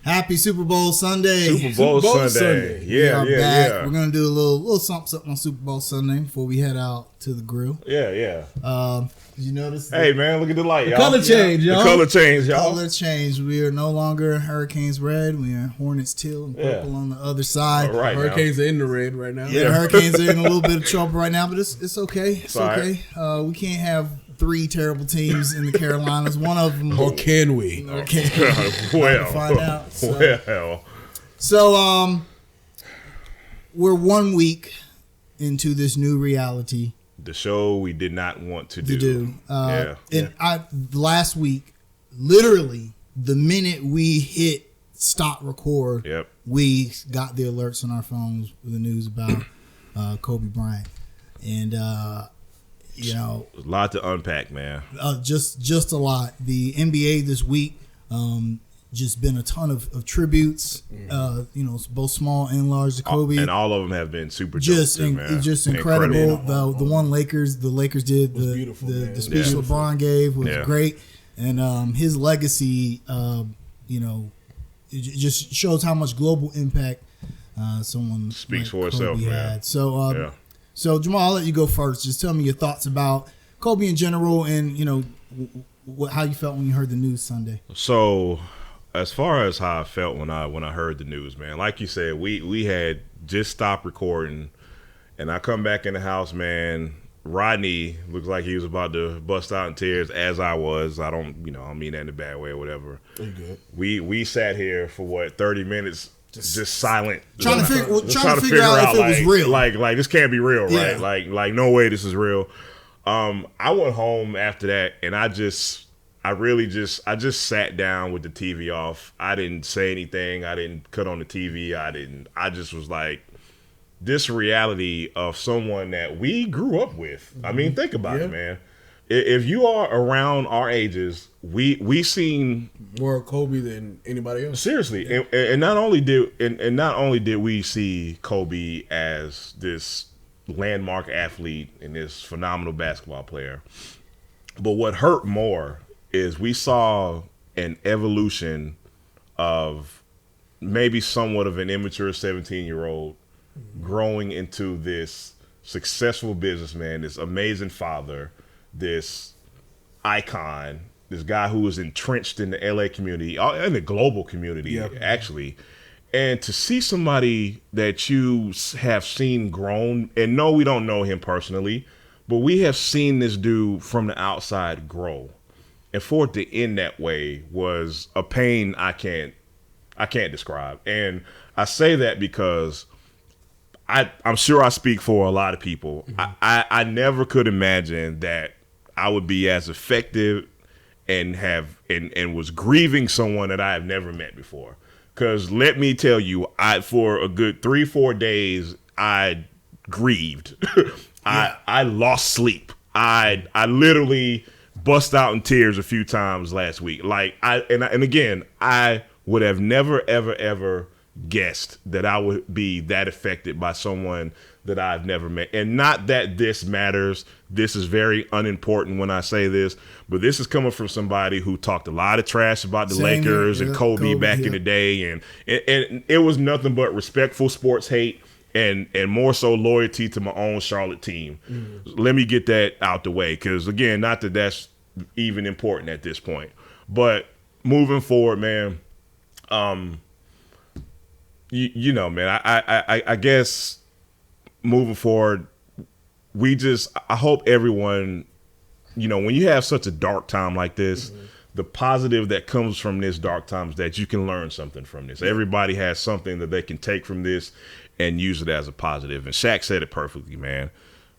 Happy Super Bowl Sunday. Super Bowl Sunday. Yeah. We're going to do a little something on Super Bowl Sunday before we head out to the grill. Yeah. Did you notice? Hey, man, look at the light, y'all. Color change, y'all. The color change, y'all. Color change. We are no longer Hurricanes red. We are Hornets teal and purple on the other side. All right, Hurricanes are in the red right now. Yeah, Hurricanes are in a little bit of trouble right now, but it's okay. It's okay. Right. We can't have 3 terrible teams in the Carolinas. One of them. Or can we? Well, Find out. So We're 1 week into this new reality. the show we did not want to do. Last week, literally, the minute we hit stop record, we got the alerts on our phones with the news about Kobe Bryant. And, a lot to unpack, man. Just a lot. The NBA this week, just been a ton of tributes, both small and large to Kobe. And all of them have been super just incredible. The one the Lakers did the speech LeBron gave was great, and his legacy, it just shows how much global impact someone speaks like for Kobe itself, had. man. So Jamal, I'll let you go first. Just tell me your thoughts about Kobe in general, and how you felt when you heard the news Sunday. So, as far as how I felt when I heard the news, man, like you said, we had just stopped recording, and I come back in the house, man. Rodney looks like he was about to bust out in tears, as I was. I don't mean that in a bad way or whatever. You good? We sat here for 30 minutes. Just silent, trying to figure out if it was real. Like this can't be real, right? Yeah. Like no way this is real. I went home after that, and I just sat down with the TV off. I didn't say anything. I didn't cut on the TV. I just was like, this reality of someone that we grew up with. I mean, think about it, man. If you are around our ages, we seen more Kobe than anybody else. Seriously, and not only did we see Kobe as this landmark athlete and this phenomenal basketball player, but what hurt more is we saw an evolution of maybe somewhat of an immature 17-year-old growing into this successful businessman, this amazing father, this icon, this guy who was entrenched in the LA community and the global community, actually. And to see somebody that you have seen grown, and no, we don't know him personally, but we have seen this dude from the outside grow. And for it to end that way was a pain I can't describe. And I say that because I'm sure I speak for a lot of people. I never could imagine that I would be as effective and was grieving someone that I have never met before. Because let me tell you, for a good 3-4 days, I grieved. I lost sleep. I literally bust out in tears a few times last week. Again, I would have never, ever guessed that I would be that affected by someone that I've never met. And not that this matters. This is very unimportant when I say this, but this is coming from somebody who talked a lot of trash about the Lakers and Kobe back in the day. And it was nothing but respectful sports hate and more so loyalty to my own Charlotte team. Let me get that out the way. Cause again, not that that's even important at this point, but moving forward, man, man, I guess moving forward, I hope everyone, when you have such a dark time like this, the positive that comes from this dark time is that you can learn something from this. Everybody has something that they can take from this and use it as a positive. And Shaq said it perfectly, man.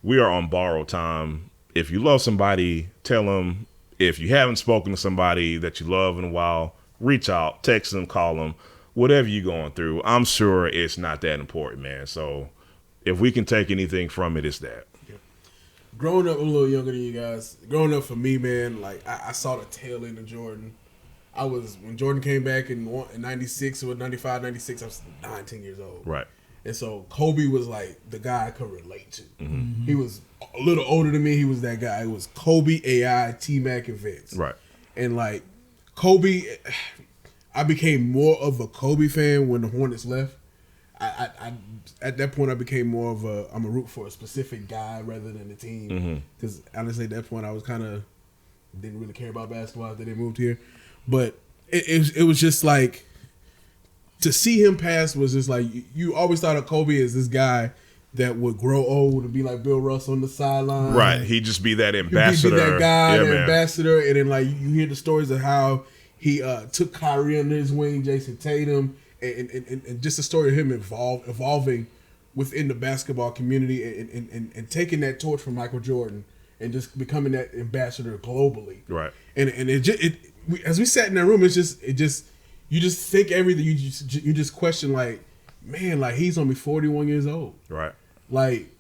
We are on borrowed time. If you love somebody, tell them. If you haven't spoken to somebody that you love in a while, reach out, text them, call them. Whatever you're going through, I'm sure it's not that important, man. So if we can take anything from it, it's that. Growing up a little younger than you guys, growing up for me, man, I saw the tail end of Jordan. When Jordan came back in 96 or 95, 96, I was 19 years old. Right. And so Kobe was like the guy I could relate to. He was a little older than me. He was that guy. It was Kobe, AI, T-Mac, and Vince. Right. And Kobe, I became more of a Kobe fan when the Hornets left. I at that point I became more of I'm a root for a specific guy rather than the team. Because honestly, at that point I was kind of didn't really care about basketball after they moved here. But it was just like to see him pass was just like you always thought of Kobe as this guy that would grow old and be like Bill Russell on the sideline. Right, he'd just be that ambassador. He'd be that guy, the ambassador, and then like you hear the stories of how he took Kyrie under his wing, Jason Tatum, and just the story of him evolving within the basketball community and taking that torch from Michael Jordan and just becoming that ambassador globally. Right. And as we sat in that room, you just think everything. You just question like, man, like he's only 41 years old. Right. Like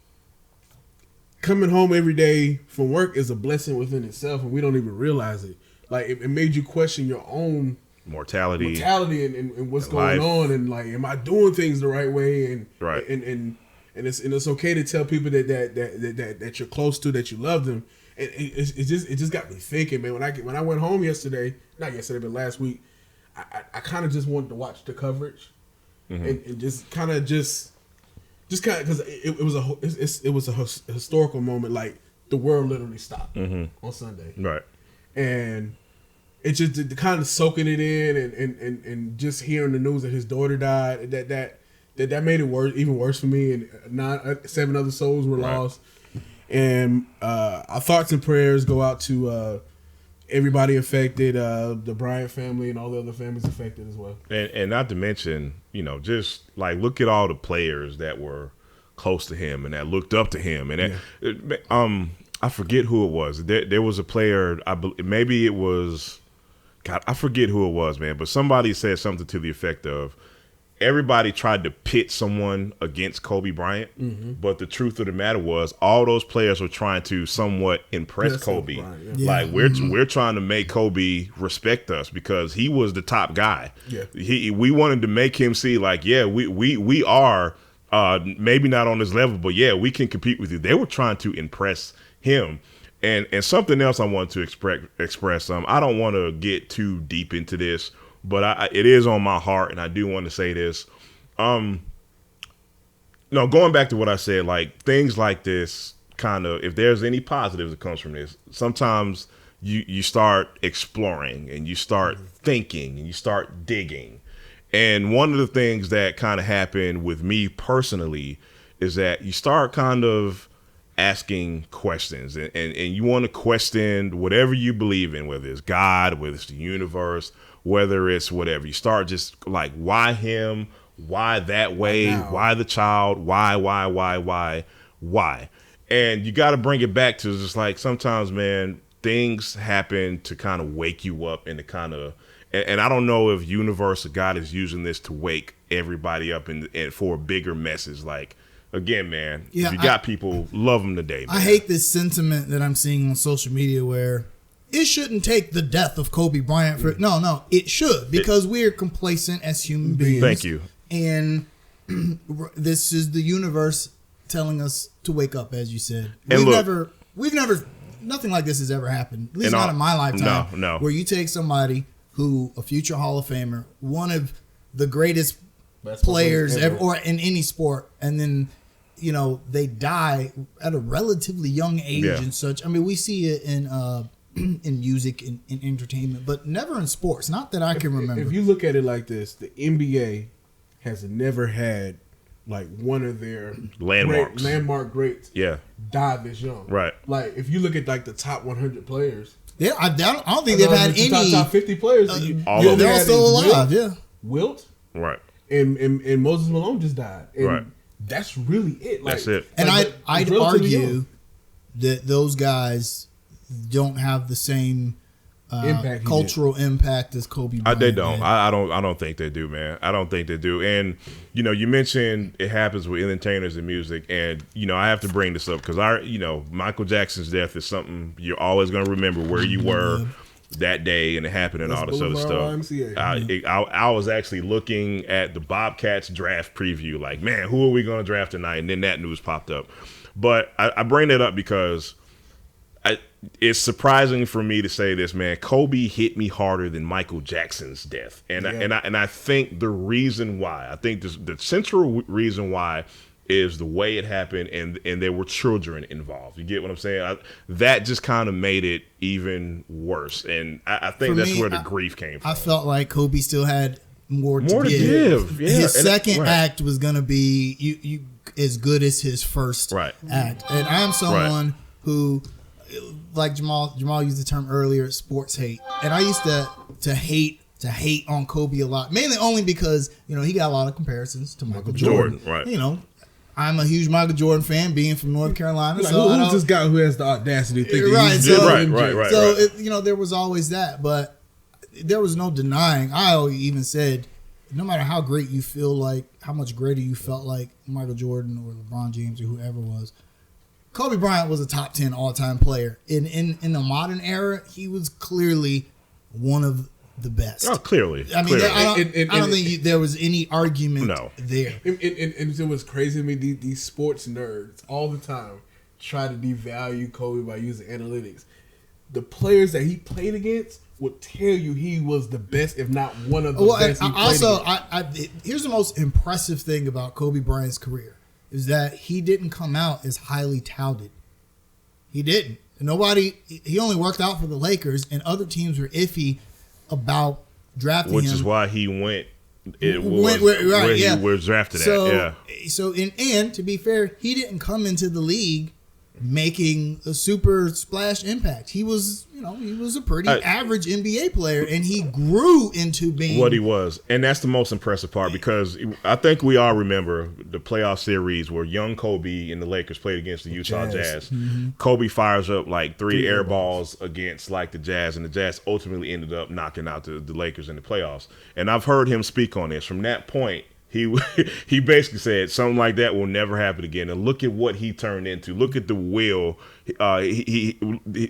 coming home every day from work is a blessing within itself, and we don't even realize it. Like it made you question your own mortality and what's going on, and like, am I doing things the right way? And right. And it's okay to tell people that you're close to, that you love them. And it just got me thinking, man. When I went home not yesterday, but last week, I kind of just wanted to watch the coverage, and just kind of because it was a historical moment. Like the world literally stopped on Sunday, right? And it's just kind of soaking it in, and just hearing the news that his daughter died. That made it even worse for me. And 7 other souls were lost. And our thoughts and prayers go out to everybody affected, the Bryant family and all the other families affected as well. And not to mention, just like look at all the players that were close to him and that looked up to him. And I forget who it was. There was a player. Maybe it was. God, I forget who it was, man. But somebody said something to the effect of, everybody tried to pit someone against Kobe Bryant, but the truth of the matter was all those players were trying to somewhat impress Kobe. Bryant, Like we're trying to make Kobe respect us because he was the top guy. Yeah. We wanted to make him see like, we are maybe not on this level, but we can compete with you. They were trying to impress him. And something else I want to express. I don't want to get too deep into this, but it is on my heart, and I do want to say this. Going back to what I said, like things like this, kind of, if there's any positives that comes from this, sometimes you start exploring and you start thinking and you start digging. And one of the things that kind of happened with me personally is that you start kind of asking questions, and you want to question whatever you believe in, whether it's God, whether it's the universe, whether it's whatever. You start just like, why him? Why that way? Why the child? Why? And you got to bring it back to just like sometimes, man, things happen to kind of wake you up and to kind of, and I don't know if universe or God is using this to wake everybody up and for a bigger message. Like, again, man, if you got people, love them today, man. I hate this sentiment that I'm seeing on social media where it shouldn't take the death of Kobe Bryant for no, it should, because we're complacent as human beings. Thank you. And this is the universe telling us to wake up, as you said. We've never nothing like this has ever happened. At least not in my lifetime. No. Where you take somebody who, a future Hall of Famer, one of the greatest players ever, or in any sport, and then they die at a relatively young age and such. I mean, we see it in music and in entertainment, but never in sports. Not that I can remember. If you look at it like this, the NBA has never had like one of their landmark greats die this young. Right. Like if you look at like the top 100 players. Yeah, I don't think they've had any top 50 players. They're all still alive. Wilt. Right. And Moses Malone just died. And right. That's really it. Like, that's it. And I'd argue that those guys don't have the same cultural impact as Kobe Bryant. They don't. I don't think they do, man. I don't think they do. And you mentioned it happens with entertainers and music, and I have to bring this up because Michael Jackson's death is something you're always going to remember where you were that day, and it happened and all this other stuff. I was actually looking at the Bobcats draft preview, like, man, who are we going to draft tonight? And then that news popped up. But I bring that up because it's surprising for me to say this, man. Kobe hit me harder than Michael Jackson's death, and I think the reason why, the central reason why, is the way it happened, and there were children involved. You get what I'm saying? That just kind of made it even worse, and I think that's where the grief came from. I felt like Kobe still had more to give. Yeah. His second act was gonna be you as good as his first act, and I'm someone who, like Jamal used the term earlier, sports hate, and I used to hate on Kobe a lot, mainly only because he got a lot of comparisons to Michael Jordan. Right. I'm a huge Michael Jordan fan, being from North Carolina. Like, so who's this guy who has the audacity to think right? So there was always that, but there was no denying. I even said, no matter how great you feel like, how much greater you felt like Michael Jordan or LeBron James or whoever was, Kobe Bryant was a top 10 all-time player. In the modern era, he was clearly one of the best. Oh, clearly. I mean, I don't think there was any argument there. And it was crazy to me. These sports nerds all the time try to devalue Kobe by using analytics. The players that he played against would tell you he was the best, if not one of the best. Here's the most impressive thing about Kobe Bryant's career is that he didn't come out as highly touted. He didn't. He only worked out for the Lakers, and other teams were iffy about drafting him. Which is why he went where he was drafted at. So to be fair, he didn't come into the league making a super splash impact. He was a pretty average NBA player, and he grew into being what he was. And that's the most impressive part, because I think we all remember the playoff series where young Kobe and the Lakers played against the Utah Jazz. Mm-hmm. Kobe fires up like three air balls against like the Jazz, and the Jazz ultimately ended up knocking out the Lakers in the playoffs. And I've heard him speak on this. From that point, he basically said something like that will never happen again. And look at what he turned into. Look at the will. He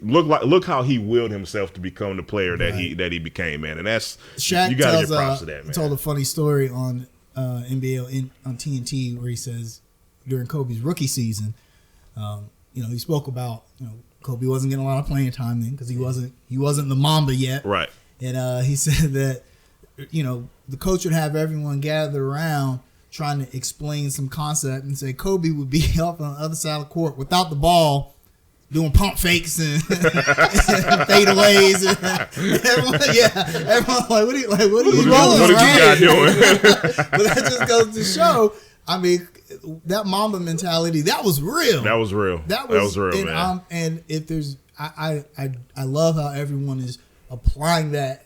look how he willed himself to become the player that he became, man. And that's Shaq you got to give props to that, man. Told a funny story on NBA on TNT where he says during Kobe's rookie season, he spoke about Kobe wasn't getting a lot of playing time then because he wasn't the Mamba yet, right? And he said that the coach would have everyone gather around trying to explain some concept and say Kobe would be up on the other side of the court without the ball doing pump fakes and fadeaways. Everyone's like, what are you doing? But that just goes to show, I mean, that Mamba mentality, that was real. That was real, man. And if there's, I love how everyone is applying that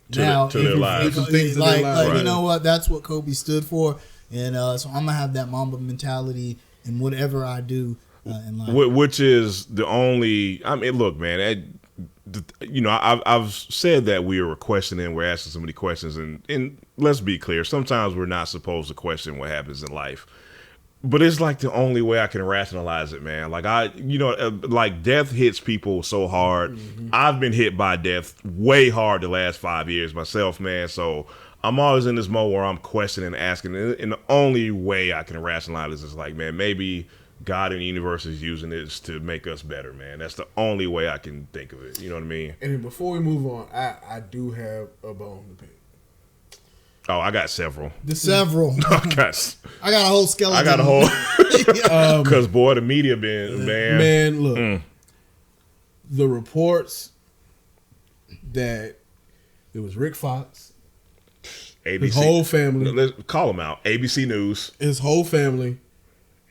to their lives. You know what? That's what Kobe stood for. And so I'm going to have that Mamba mentality in whatever I do in life. Which is the only, I mean, look, man, I've said that we're asking so many questions. And let's be clear, sometimes we're not supposed to question what happens in life. But it's like the only way I can rationalize it, man. Like like death hits people so hard. Mm-hmm. I've been hit by death way hard the last 5 years myself, man. So I'm always in this mode where I'm questioning and asking. And the only way I can rationalize this is like, man, maybe God and the universe is using this to make us better, man. That's the only way I can think of it. You know what I mean? And before we move on, I do have a bone to pick. Oh, I got several. I got a whole skeleton. I got a whole. Because, boy, the media been, man. Man, look. The reports that it was Rick Fox, ABC, his whole family. Let's call him out. ABC News. His whole family.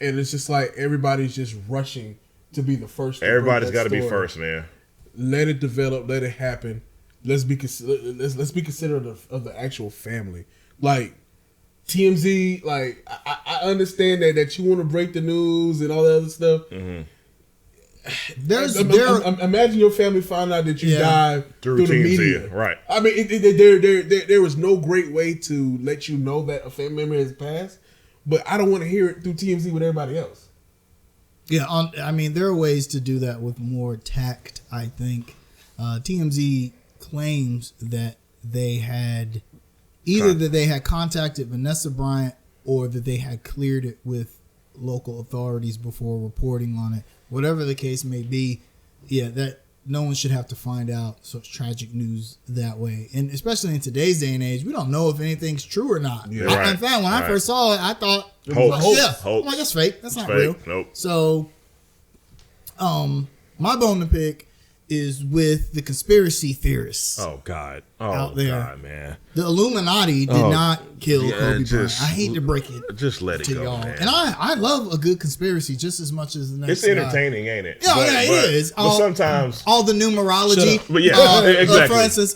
And it's just like everybody's just rushing to be the first. Everybody's got to be first, man. Let it develop. Let it happen. Let's be considerate of the actual family. Like TMZ, like I understand that you want to break the news and all that other stuff. Mm-hmm. Imagine your family find out that you died through the media, right? I mean, there was no great way to let you know that a family member has passed, but I don't want to hear it through TMZ with everybody else. Yeah, I mean, there are ways to do that with more tact. I think TMZ claims that they had that they had contacted Vanessa Bryant or that they had cleared it with local authorities before reporting on it. Whatever the case may be, no one should have to find out such tragic news that way. And especially in today's day and age, we don't know if anything's true or not. Yeah, right. In fact, when I first saw it, I thought, hoax. I'm like, that's fake. That's not fake. real. Nope. So, my bone to pick is with the conspiracy theorists. Oh God! Out there. God, man! The Illuminati did not kill Kobe Bryant. I hate to break it. Just let it go, y'all. man. And I love a good conspiracy just as much as the next. It's entertaining, ain't it? Yeah, it is. But sometimes all the numerology. But yeah, exactly. For instance,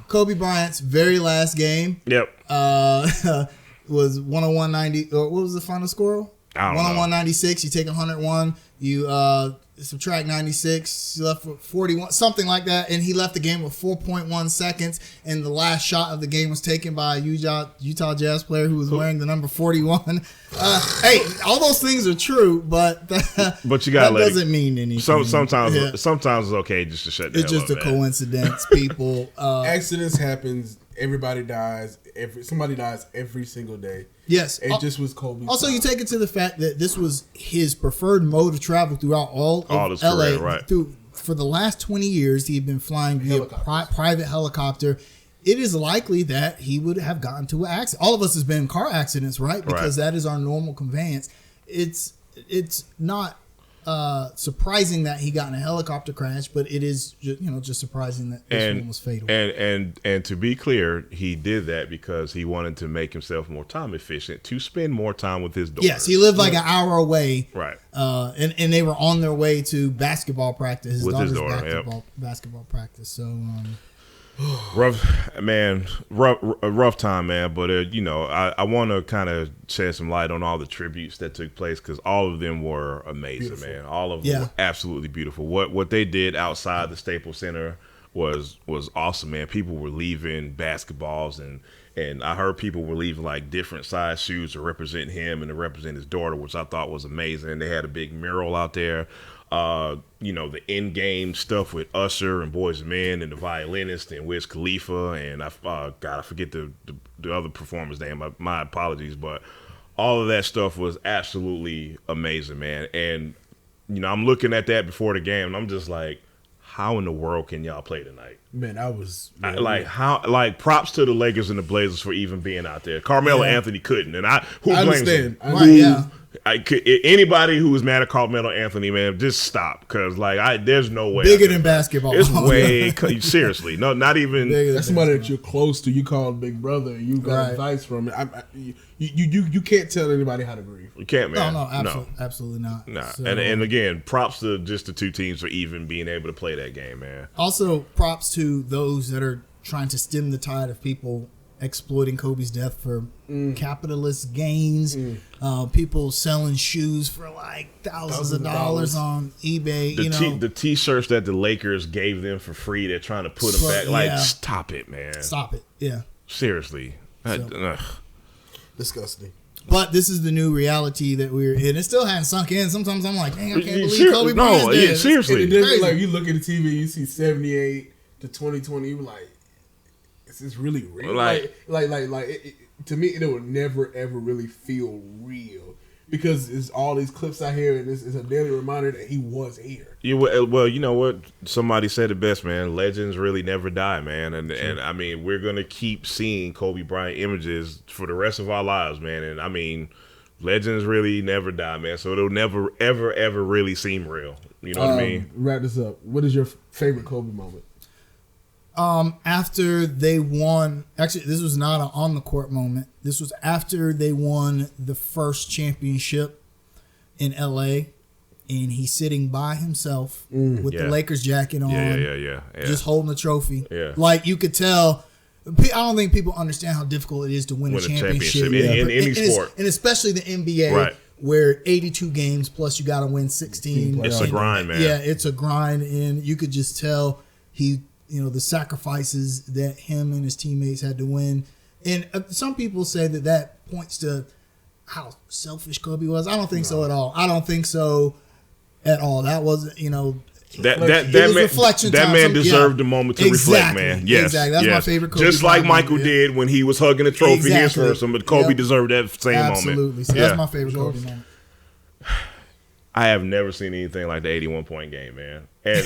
Kobe Bryant's very last game. Yep. Was 101-90. What was the final score? I don't know. 101-96. You take 101. You subtract 96. You left with 41, something like that, and he left the game with 4.1 seconds. And the last shot of the game was taken by a Utah Jazz player who was wearing the number 41. Hey, all those things are true, but you gotta that doesn't mean anything. Sometimes it's okay just to shut the It's hell just up, a coincidence, people. Accidents happens. Everybody dies. Somebody dies every single day. Yes. It just was Kobe. Also, you take it to the fact that this was his preferred mode of travel throughout all of LA. Career, right. For the last 20 years, he had been flying via private helicopter. It is likely that he would have gotten to an accident. All of us has been in car accidents, right? Because that is our normal conveyance. It's not surprising that he got in a helicopter crash, but it is just surprising that this one was fatal. And to be clear, he did that because he wanted to make himself more time efficient to spend more time with his daughter. Yes, he lived like an hour away, right? And they were on their way to basketball practice. His with daughter's his daughter, basketball practice. So. Rough time, man. But I want to kind of shed some light on all the tributes that took place because all of them were amazing, beautiful. Man. All of them were absolutely beautiful. What they did outside the Staples Center was awesome, man. People were leaving basketballs and I heard people were leaving like different size shoes to represent him and to represent his daughter, which I thought was amazing. They had a big mural out there. The in-game stuff with Usher and Boyz II Men and the violinist and Wiz Khalifa and I forget the other performer's name. My apologies, but all of that stuff was absolutely amazing, man. And I'm looking at that before the game and I'm just like, how in the world can y'all play tonight? Man, props to the Lakers and the Blazers for even being out there. Carmelo Anthony couldn't, and who blames him? Anybody who is mad at Carmelo Anthony, man, just stop because there's no way. Bigger than basketball. It's way seriously. No, not even. That's somebody that you're close to. You call big brother. You got advice from it. You can't tell anybody how to grieve. You can't, man. No, absolutely not. Nah. So, and again, props to just the two teams for even being able to play that game, man. Also, props to those that are trying to stem the tide of people exploiting Kobe's death for capitalist gains. People selling shoes for thousands of dollars on eBay. The T-shirts that the Lakers gave them for free, they're trying to put them back. Stop it, man. Stop it. Yeah. Seriously. Disgusting. But this is the new reality that we're in. It still hasn't sunk in. Sometimes I'm like, dang, I can't believe Kobe Bryant's dead. Yeah, seriously. You look at the TV, you see 78 to 2020, you're like, is this really real? To me, it would never ever really feel real because it's all these clips out here, and it's a daily reminder that he was here. Well, you know what? Somebody said it best, man. Legends really never die, man. And I mean, we're gonna keep seeing Kobe Bryant images for the rest of our lives, man. And I mean, legends really never die, man. So it'll never ever really seem real. You know what I mean? Wrap this up. What is your favorite Kobe moment? After they won, actually, this was not an on the court moment. This was after they won the first championship in LA, and he's sitting by himself with the Lakers jacket on, just holding the trophy. Yeah. Like you could tell. I don't think people understand how difficult it is to win a championship in any sport, and especially the NBA, right? Where 82 games plus you got to win 16. It's a grind, man. Yeah, it's a grind, and you could just tell the sacrifices that him and his teammates had to win. And some people say that points to how selfish Kobe was. I don't think so at all. That wasn't, that man deserved the moment to reflect, man. Yes, exactly. That's my favorite Kobe. Just like Michael did when he was hugging the trophy his first one, but Kobe deserved that same moment. Absolutely. So that's my favorite Kobe moment. I have never seen anything like the 81-point game, man. And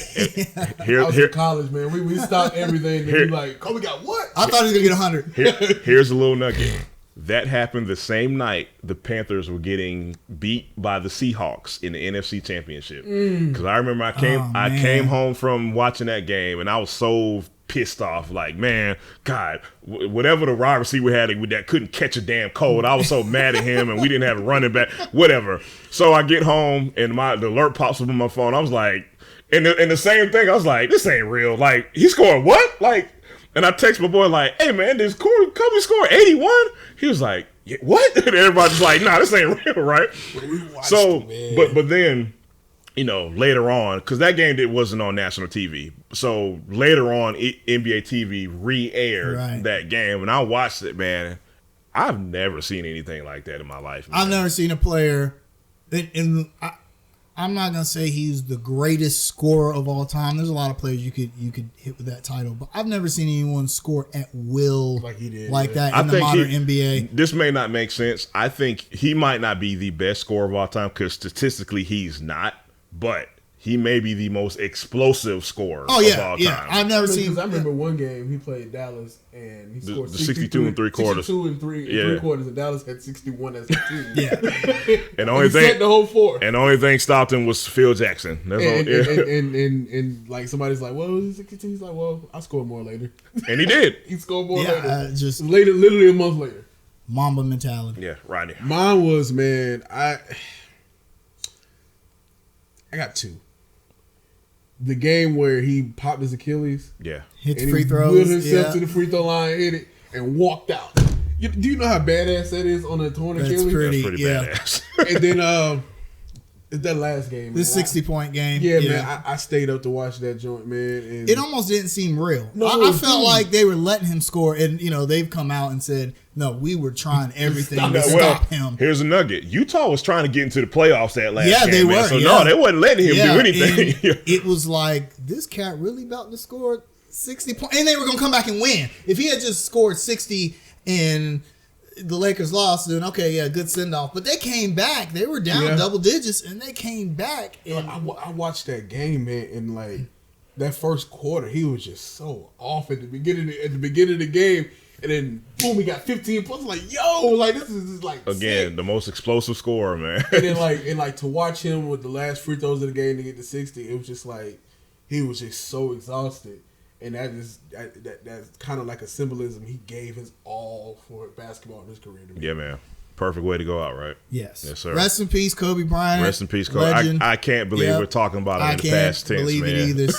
I was in college, man. We stopped everything. And we like, Kobe got what? I thought he was gonna get 100. Here's a little nugget. That happened the same night the Panthers were getting beat by the Seahawks in the NFC Championship. Because I remember I came home from watching that game, and I was so pissed off. Like, man, God, whatever the wide receiver had that couldn't catch a damn cold, I was so mad at him, and we didn't have a running back, whatever. So I get home, and the alert pops up on my phone. I was like, and the same thing, I was like, this ain't real. Like, he scored what? Like, and I text my boy like, hey, man, did Kobe score 81? He was like, yeah, what? And everybody's like, nah, this ain't real, right? So, but then, you know, later on, because that game wasn't on national TV. So later on, NBA TV re-aired that game, and I watched it, man. I've never seen anything like that in my life, man. I've never seen a player, I'm not gonna say he's the greatest scorer of all time. There's a lot of players you could hit with that title, but I've never seen anyone score at will like he did, that in the modern NBA. This may not make sense. I think he might not be the best scorer of all time because statistically he's not, but he may be the most explosive scorer of all time. I've never seen. I remember one game he played Dallas and he scored 62 and 3/4. 62 and 3/4, and Dallas had 61 as a team. And the only thing set the whole floor. And the only thing stopped him was Phil Jackson. That's and like somebody's like, well, he's 62. He's like, well, I'll score more later. And he did. He scored more later. Just later, literally a month later. Mamba mentality. Yeah, right. Mine was, man, I got two. The game where he popped his Achilles. Yeah. Hit the free throws. Wheeled himself to the free throw line, hit it, and walked out. Do you know how badass that is on a torn Achilles? That's pretty badass. And then it's that last game. This 60-point game. Yeah, man. I stayed up to watch that joint, man. And it almost didn't seem real. No, I felt like they were letting him score, and they've come out and said, no, we were trying everything to stop him. Here's a nugget. Utah was trying to get into the playoffs that last game. Yeah, they were. So no, they wasn't letting him do anything. It was like, this cat really about to score 60 points, and they were going to come back and win. If he had just scored 60 and the Lakers lost, then good send off. But they came back. They were down double digits, and they came back. And I watched that game, man, and like that first quarter, he was just so off at the beginning of the game, and then boom, he got 15 points. Like, yo, like this is like again sick. The most explosive scorer, man. And then to watch him with the last free throws of the game to get to 60, it was just like he was just so exhausted. And that's kind of like a symbolism. He gave his all for basketball in his career to me. Yeah, man. Perfect way to go out, right? Yes. Yes, sir. Rest in peace, Kobe Bryant. Rest in peace, Kobe. I can't believe we're talking about it in the past tense, man. I can't believe it either.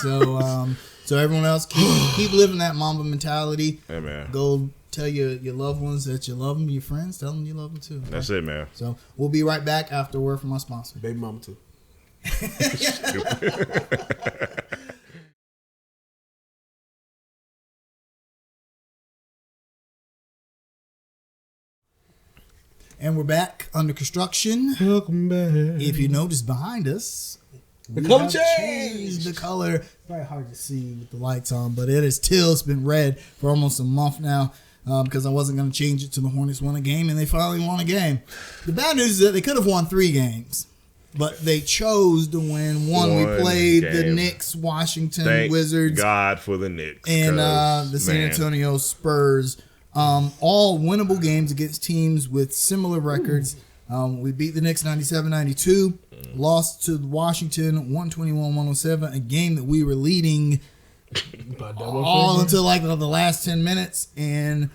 So everyone else, keep living that Mamba mentality. Hey, man. Go tell your loved ones that you love them. Your friends, tell them you love them too. Okay? That's it, man. So we'll be right back after a word from our sponsor. Baby mama too. And we're back under construction. Welcome back. If you notice behind us, the color changed. The color. It's very hard to see with the lights on, but it is till it's been red for almost a month now because I wasn't going to change it till the Hornets won a game, and they finally won a game. The bad news is that they could have won 3 games, but they chose to win one. We played the Knicks, Washington Wizards. Thank God for the Knicks. And the San Antonio Spurs. All winnable games against teams with similar records. We beat the Knicks 97-92, lost to Washington 121-107, a game that we were leading all until like the last 10 minutes. And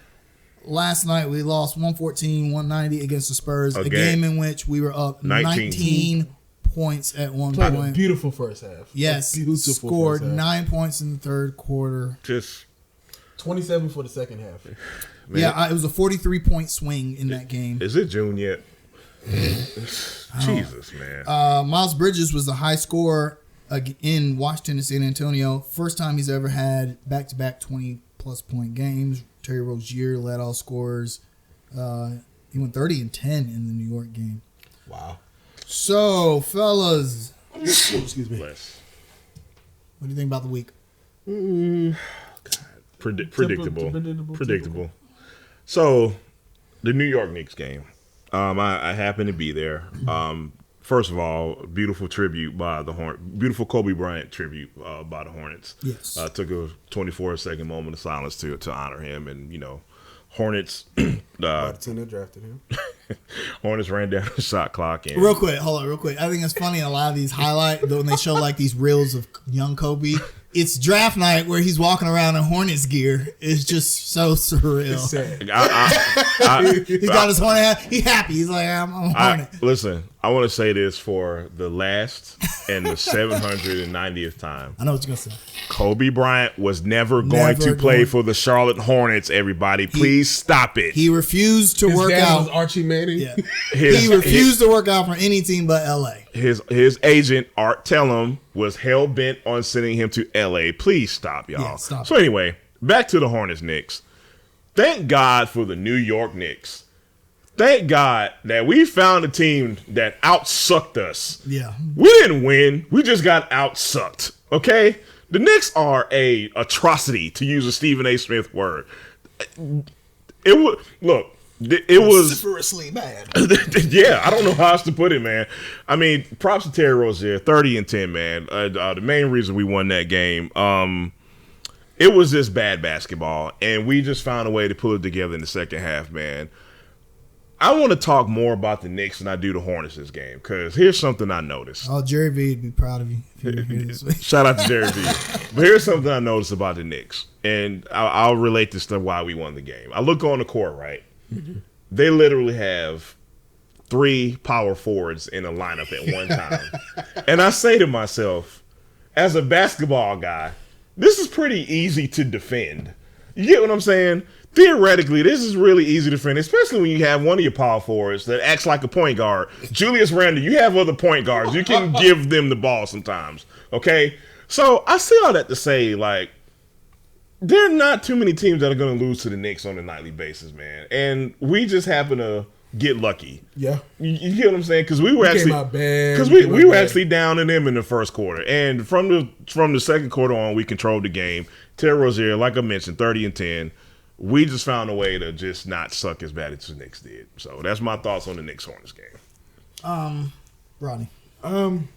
last night we lost 114-190 against the Spurs, a game in which we were up 19 points at one point. A beautiful first half. Yes, scored 9 points in the third quarter. Just 27 for the second half. Man. Yeah, it was a 43-point swing in that game. Is it June yet? Jesus, man. Miles Bridges was the high scorer in Washington and San Antonio. First time he's ever had back-to-back 20-plus point games. Terry Rozier led all scorers. He went 30 and 10 in the New York game. Wow. So, fellas. Excuse me. What do you think about the week? Predictable. So, the New York Knicks game. I happened to be there. First of all, beautiful tribute by the beautiful Kobe Bryant tribute by the Hornets. Yes, took a 24-second moment of silence to honor him, and Hornets. The team that drafted him. Hornets ran down the shot clock. And real quick. I think it's funny in a lot of these highlights when they show like these reels of young Kobe. It's draft night where he's walking around in Hornets gear. It's just so surreal. It's sad. He's got his Hornet hat. He's happy. He's like, I'm a Hornet. Listen, I want to say this for the last and the 790th time. I know what you're going to say. Kobe Bryant was never going to play for the Charlotte Hornets, everybody. Please stop it. He refused to work His dad out. was Archie Manning. Yeah. He refused to work out for any team but LA. His agent, Art Tellum, was hell-bent on sending him to LA. Please stop, y'all. Yeah, stop. So anyway, back to the Hornets Knicks. Thank God for the New York Knicks. Thank God that we found a team that outsucked us. Yeah. We didn't win. We just got outsucked. Okay? The Knicks are a atrocity, to use a Stephen A. Smith word. It was vociferously bad. Yeah, I don't know how else to put it, man. I mean, props to Terry Rozier, 30-10, man. The main reason we won that game, it was just bad basketball, and we just found a way to pull it together in the second half, man. I want to talk more about the Knicks than I do the Hornets this game, because here's something I noticed. Oh, Jerry V would be proud of you if you were here this week. Shout out to Jerry V. But here's something I noticed about the Knicks, and I'll relate this to why we won the game. I look on the court, right? Mm-hmm. They literally have 3 power forwards in a lineup at one time. And I say to myself, as a basketball guy, this is pretty easy to defend. You get what I'm saying? Theoretically, this is really easy to defend, especially when you have one of your power forwards that acts like a point guard. Julius Randle, you have other point guards. You can give them the ball sometimes, okay? So I say all that to say, like, there are not too many teams that are going to lose to the Knicks on a nightly basis, man. And we just happen to get lucky. Yeah. You get what I'm saying? Because we were actually down in them in the first quarter. And from the second quarter on, we controlled the game. Terry Rozier, like I mentioned, 30-10. We just found a way to just not suck as bad as the Knicks did. So that's my thoughts on the Knicks Hornets game. Rodney. I'm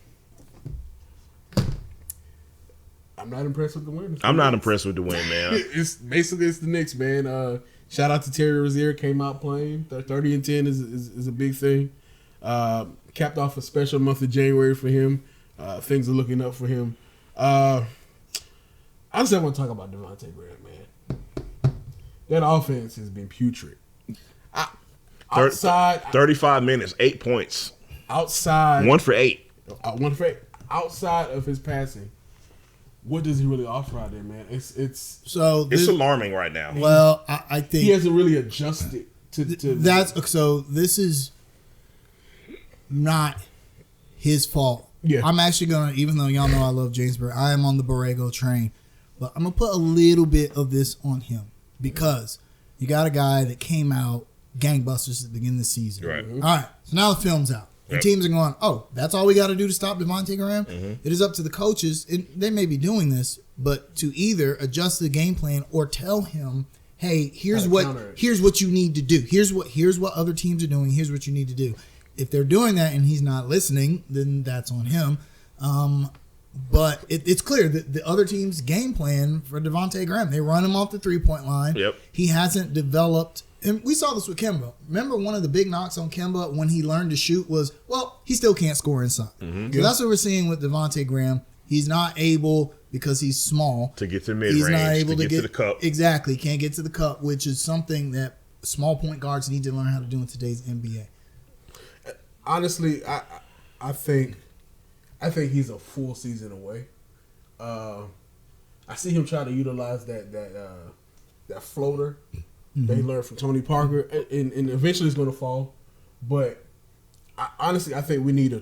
not impressed with the win. I'm not impressed with the win, man. It's the Knicks, man. Shout out to Terry Rozier, came out playing. 30-10 is a big thing. Capped off a special month of January for him. Things are looking up for him. I just want to talk about Devontae Graham, man. That offense has been putrid. Outside 35 minutes, 8 points. Outside 1 for 8. 1 for 8. Outside of his passing, what does he really offer out there, man? It's alarming right now. Well, I think he hasn't really adjusted to that's so. This is not his fault. Yeah, I'm actually gonna, even though y'all know I love James Borrego, I am on the Borrego train, but I'm gonna put a little bit of this on him because you got a guy that came out gangbusters at the beginning of the season. Right. All right. So now the film's out. And teams are going, oh, that's all we got to do to stop Devontae Graham? Mm-hmm. It is up to the coaches. They may be doing this, but to either adjust the game plan or tell him, hey, here's what you need to do. Here's what other teams are doing. Here's what you need to do. If they're doing that and he's not listening, then that's on him. But it's clear that the other team's game plan for Devontae Graham, they run him off the 3-point line. Yep. He hasn't developed. And we saw this with Kemba. Remember one of the big knocks on Kemba when he learned to shoot was, well, he still can't score inside. Mm-hmm. So that's what we're seeing with Devontae Graham. He's not able, because he's small, to get to mid-range, he's not able to get to the cup. Exactly. Can't get to the cup, which is something that small point guards need to learn how to do in today's NBA. Honestly, I think he's a full season away. I see him try to utilize that floater they learned from Tony Parker, and eventually it's going to fall. But honestly, I think we need another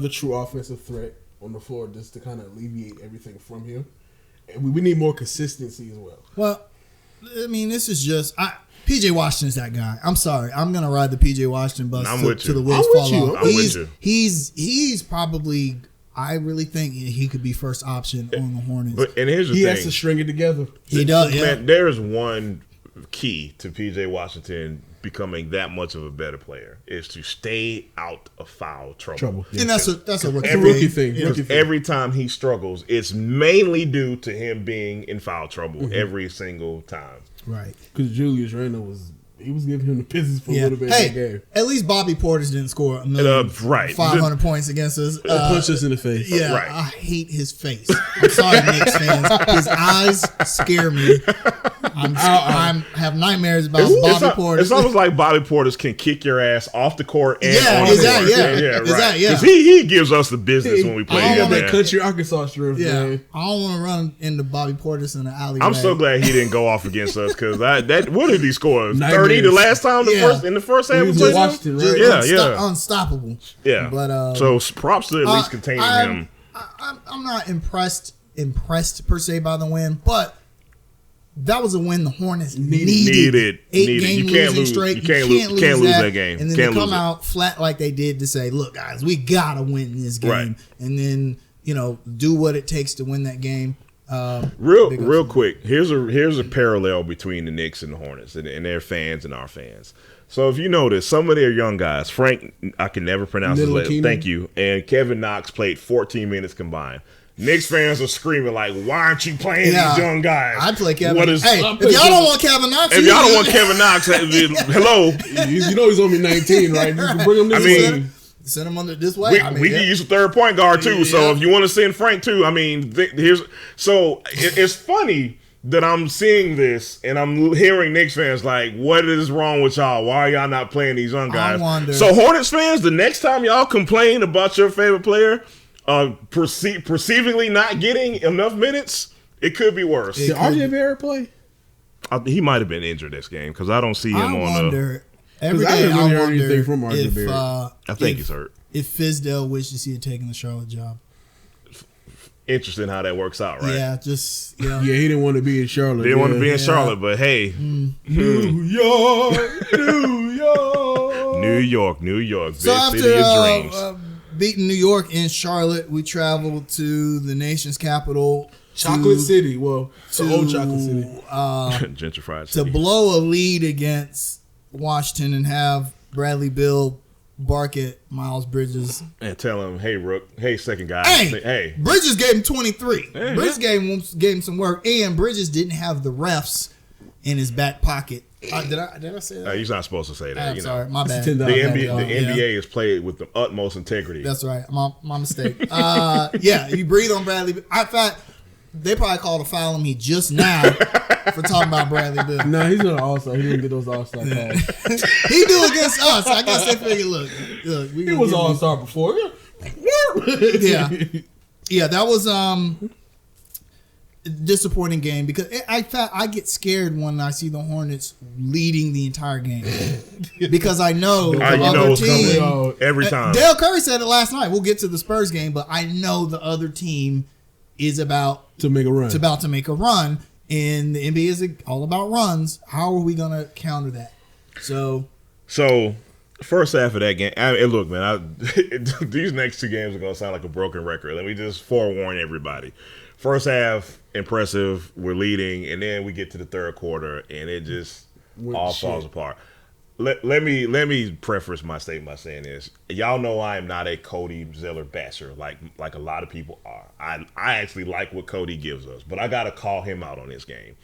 true offensive threat on the floor just to kind of alleviate everything from him. And we need more consistency as well. Well, I mean, this is just PJ Washington's that guy. I'm sorry, I'm going to ride the PJ Washington bus to the wheels fall off. He's probably. I really think he could be first option on the Hornets. And here's the thing. He has to string it together. He does, yeah. Man, there's one key to PJ Washington becoming that much of a better player is to stay out of foul trouble. Yeah. And that's a rookie thing. Every time he struggles, it's mainly due to him being in foul trouble every single time. Right. Because Julius Randle was giving him the business for a little bit in the game. At least Bobby Portis didn't score 500 points against us. Punch us in the face. Yeah, right. I hate his face. I'm sorry, Knicks fans. His eyes scare me. I have nightmares about Bobby Portis. It's almost like Bobby Portis can kick your ass off the court and on the court. Yeah, right. Because he gives us the business when we play him. That country Arkansas strip. Yeah, I don't want to run into Bobby Portis in the alleyway. I'm so glad he didn't go off against us because what did he score? 30 the last time in the first half we played Washington, him? Right? Unstoppable. Yeah, but so props to at least containing him. I'm not impressed per se by the win, but that was a win the Hornets needed. 8-game losing streak. You can't lose that game. And then they come out flat like they did to say, look, guys, we got to win this game. Right. And then, do what it takes to win that game. Real quick, here's a parallel between the Knicks and the Hornets and their fans and our fans. So if you notice, some of their young guys, Frank, I can never pronounce his name. Thank you. And Kevin Knox played 14 minutes combined. Knicks fans are screaming like, "Why aren't you playing these young guys?" I play Kevin. If y'all don't want Kevin Knox, hello. You know he's only 19, right? You can bring him this send him under this way. We can use a third point guard too. Yeah. So if you want to send Frank too, it's funny that I'm seeing this and I'm hearing Knicks fans like, "What is wrong with y'all? Why are y'all not playing these young guys?" So Hornets fans, the next time y'all complain about your favorite player perceivingly not getting enough minutes, it could be worse. Did RJ Barrett play? He might have been injured this game because I don't see him on the. Every day I wonder anything from RJ Barrett. I think he's hurt. If Fizdale wishes he had taken the Charlotte job. Interesting how that works out, right? Yeah, yeah, he didn't want to be in Charlotte. Didn't want to be in Charlotte, but hey, New York. Big so after, city of dreams. Beating New York and Charlotte, we traveled to the nation's capital, Chocolate City. Well, to old Chocolate City, gentrified city. To blow a lead against Washington and have Bradley Beal bark at Miles Bridges and tell him, "Hey, Rook. Hey, second guy. Hey, Bridges gave him 23. Bridges gave him some work, and Bridges didn't have the refs in his back pocket. Did I say that? You're not supposed to say that. I'm sorry, my bad. The NBA is played with the utmost integrity. That's right, my mistake. You breathe on Bradley. In fact, they probably called a foul on me just now for talking about Bradley Beal. No, he's not an all-star. He didn't get those all-star calls. He do against us. I guess they figured, look, he was all-star before. Yeah, that was disappointing game because I get scared when I see the Hornets leading the entire game because I know the other team every time. Dale Curry said it last night. We'll get to the Spurs game, but I know the other team is about to make a run. And the NBA is all about runs. How are we going to counter that? So first half of that game, look, man, these next two games are going to sound like a broken record. Let me just forewarn everybody. First half, impressive. We're leading, and then we get to the third quarter, and it just falls apart. Let me preface my statement by saying this. Y'all know I am not a Cody Zeller basher like a lot of people are. I actually like what Cody gives us, but I got to call him out on this game.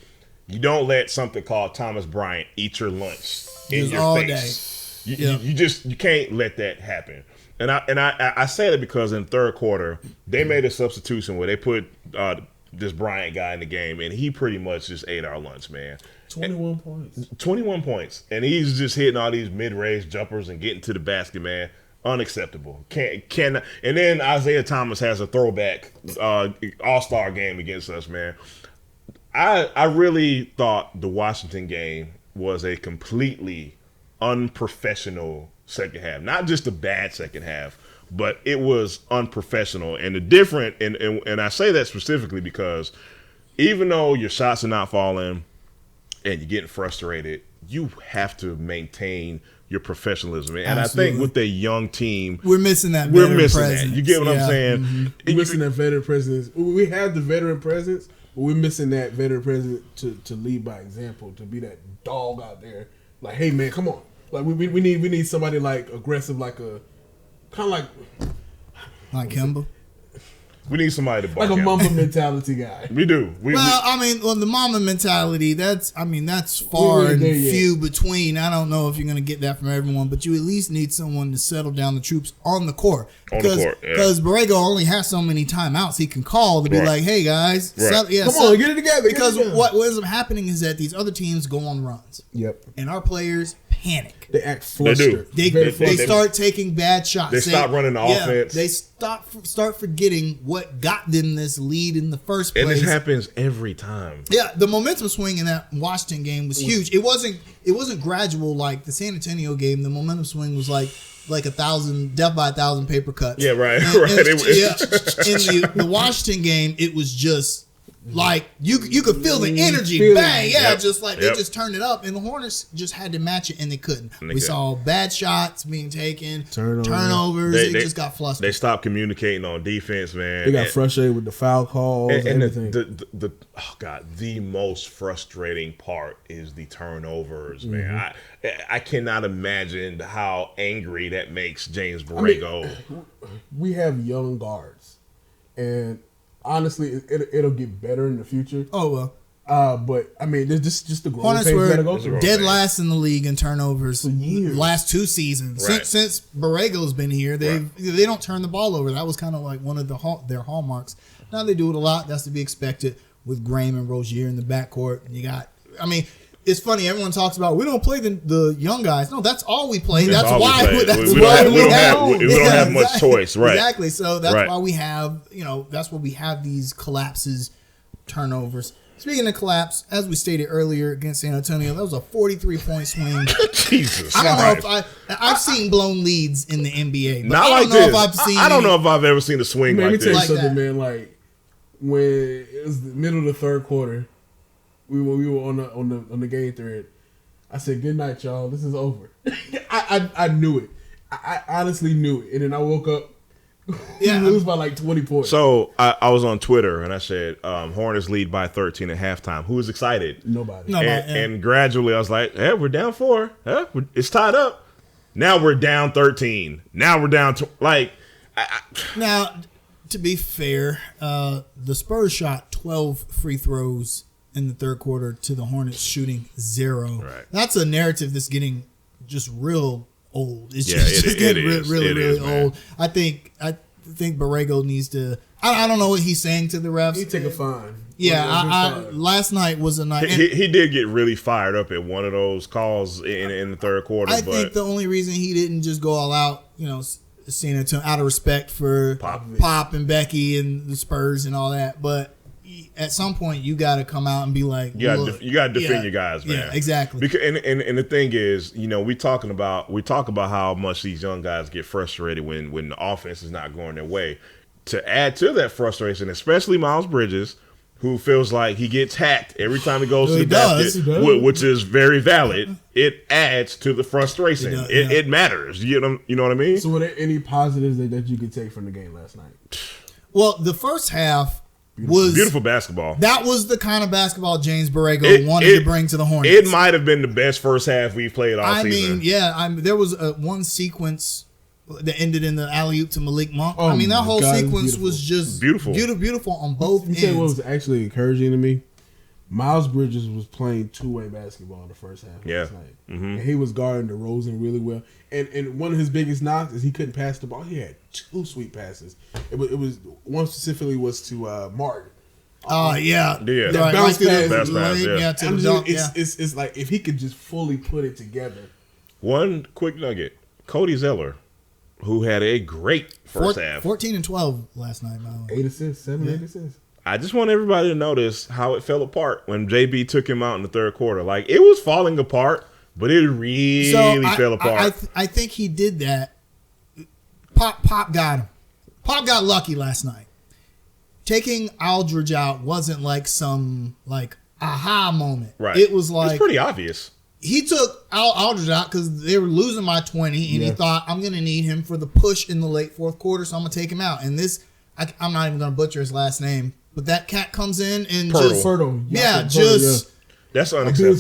You don't let something called Thomas Bryant eat your lunch in your face. You can't let that happen. And I say that because in the third quarter, they made a substitution where they put this Bryant guy in the game, and he pretty much just ate our lunch, man. 21 points. And he's just hitting all these mid-range jumpers and getting to the basket, man. Unacceptable. And then Isaiah Thomas has a throwback all-star game against us, man. I really thought the Washington game was a completely unprofessional second half. Not just a bad second half, but it was unprofessional. And the different, and I say that specifically because even though your shots are not falling and you're getting frustrated, you have to maintain your professionalism. And Absolutely. I think with the young team, we're missing that. That. You get what I'm saying? Mm-hmm. We're missing that veteran presence. We have the veteran presence, but we're missing that veteran president to lead by example, to be that dog out there. Like, hey man, come on. Like we need somebody like aggressive, like a kind of like Kemba. We need somebody to bark like a at. Mamba mentality guy. We do. The Mamba mentality, that's far and few between. I don't know if you're going to get that from everyone, but you at least need someone to settle down the troops on the court. Because Borrego only has so many timeouts he can call to be like, hey guys, come on, get it together. Because what ends up happening is that these other teams go on runs. Yep. And our players panic. They act flustered. They start taking bad shots. They stop running the offense. They start forgetting what got them this lead in the first place. And it happens every time. Yeah, the momentum swing in that Washington game was huge. It wasn't gradual like the San Antonio game. The momentum swing was like 1,000 death by 1,000 paper cuts. Yeah, right. In the Washington game, it was just like you could feel the energy, bang, just like they just turned it up, and the Hornets just had to match it, and they couldn't. We saw bad shots being taken, turnovers. They just got flustered. They stopped communicating on defense, man. They got frustrated with the foul calls and everything. The most frustrating part is the turnovers, man. I cannot imagine how angry that makes James Borrego. We have young guards, and honestly, it'll get better in the future. Oh well. But I mean, there's just the growing Hornets pains were gotta go through. dead last in the league in turnovers for years. Last 2 seasons. Right. Since Borrego's been here, they don't turn the ball over. That was kind of like one of their hallmarks. Now they do it a lot. That's to be expected with Graham and Rozier in the backcourt. And you got, it's funny. Everyone talks about we don't play the young guys. No, that's all we play. That's why we don't have much choice, right? Exactly. So that's why we have that's why we have these collapses, turnovers. Speaking of collapse, as we stated earlier against San Antonio, that was a 43-point swing. Jesus, I don't know if I've seen blown leads in the NBA, but not I don't know if I've seen. I don't know if I've ever seen a swing like this. Let me tell you something, man. Like when it was the middle of the third quarter. We were on the game thread. I said, "Good night, y'all. This is over." I knew it. I honestly knew it. And then I woke up. We lose by like 20 points. So I was on Twitter and I said, "Hornets lead by 13 at halftime." Who was excited? Nobody. And gradually I was like, "Hey, we're down 4. It's tied up. Now we're down 13. Now we're down to like." Now, to be fair, the Spurs shot 12 free throws in the third quarter to the Hornets shooting 0. Right. That's a narrative that's getting just real old. It's getting really old. I think Borrego needs to. I don't know what he's saying to the refs. He take a fine. Yeah, last night was a night. He did get really fired up at one of those calls in the third quarter. I think the only reason he didn't just go all out, San Antonio, out of respect for Pop and Becky and the Spurs and all that, but at some point you got to come out and be like, you got to defend your guys, man. Yeah, exactly. Because and the thing is, we talk about how much these young guys get frustrated when the offense is not going their way. To add to that frustration, especially Miles Bridges, who feels like he gets hacked every time he goes to the basket, which is very valid. It adds to the frustration. It matters. You know what I mean? So, were there any positives that you could take from the game last night? Well, the first half was beautiful basketball. That was the kind of basketball James Borrego wanted to bring to the Hornets. It might have been the best first half we've played all season. There was one sequence that ended in the alley-oop to Malik Monk. That whole sequence was just beautiful on both ends. You say what was actually encouraging to me? Miles Bridges was playing two-way basketball in the first half last night. Mm-hmm. And he was guarding DeRozan really well. And one of his biggest knocks is he couldn't pass the ball. He had 2 sweet passes. It was one specifically was to Martin. That bounce pass. It's like if he could just fully put it together. One quick nugget: Cody Zeller, who had a great first half, 14 and 12 last night. By the way. 8 assists, 8 assists. I just want everybody to notice how it fell apart when JB took him out in the third quarter. Like, it was falling apart, but it really fell apart. I think he did that. Pop got him. Pop got lucky last night. Taking Aldridge out wasn't like some aha moment. Right. It was like, it's pretty obvious. He took Aldridge out because they were losing by 20, and he thought, I'm going to need him for the push in the late fourth quarter, so I'm going to take him out. And this, I'm not even going to butcher his last name. but that cat comes in and Fertile. That's unacceptable.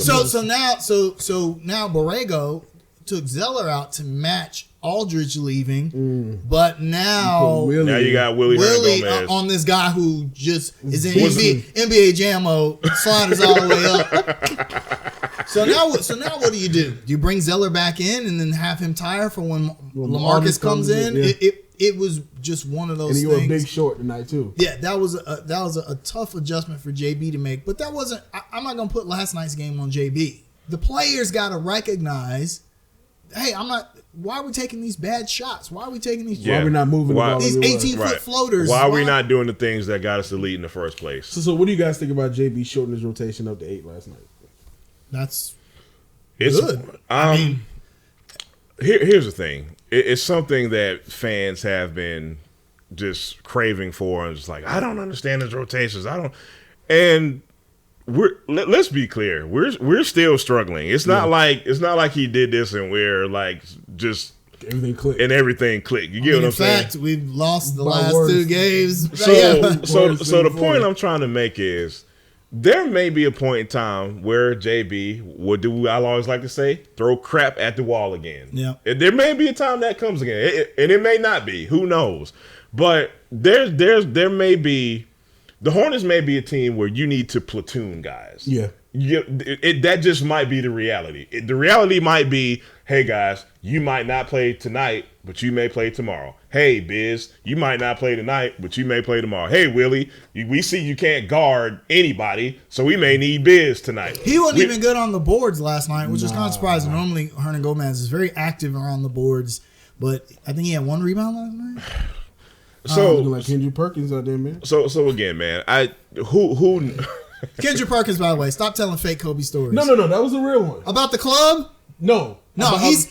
So now Borrego took Zeller out to match Aldridge leaving, but now you got Willie on this guy who just is in NBA Jam mode, sliders all the way up. So now what do? Do you bring Zeller back in and then have him tire for when LaMarcus comes in? Yeah. It was just one of those things. And you were a big short tonight too. Yeah, that was a tough adjustment for JB to make. But that wasn't. I'm not gonna put last night's game on JB. The players got to recognize, hey, I'm not. Why are we taking these bad shots? Why are we taking these? Why are we not moving the ball? These 18-foot floaters. Why are we not doing the things that got us the lead in the first place? So what do you guys think about JB shorting his rotation up to 8 last night? It's good. Here's the thing. It's something that fans have been just craving for, and just like, I don't understand his rotations. And let's be clear. We're still struggling. It's not like he did this and we're like just everything clicked. You get what I'm saying? In fact, we've lost the last 2 games. So the point I'm trying to make is, there may be a point in time where JB, what do I always like to say? Throw crap at the wall again. Yeah. There may be a time that comes again, and it may not be. Who knows? But there may be, the Hornets may be a team where you need to platoon guys. Yeah. That just might be the reality. The reality might be, hey guys, you might not play tonight, but you may play tomorrow. Hey Biz, you might not play tonight, but you may play tomorrow. Hey Willie, we see you can't guard anybody, so we may need Biz tonight. He wasn't even good on the boards last night, which is kind of surprising. Normally Hernan Gomez is very active around the boards, but I think he had 1 rebound last night. So looking like Kendrick Perkins out there, man. So again, man, who Kendrick Perkins, by the way, stop telling fake Kobe stories. No, that was a real one. About the club? No,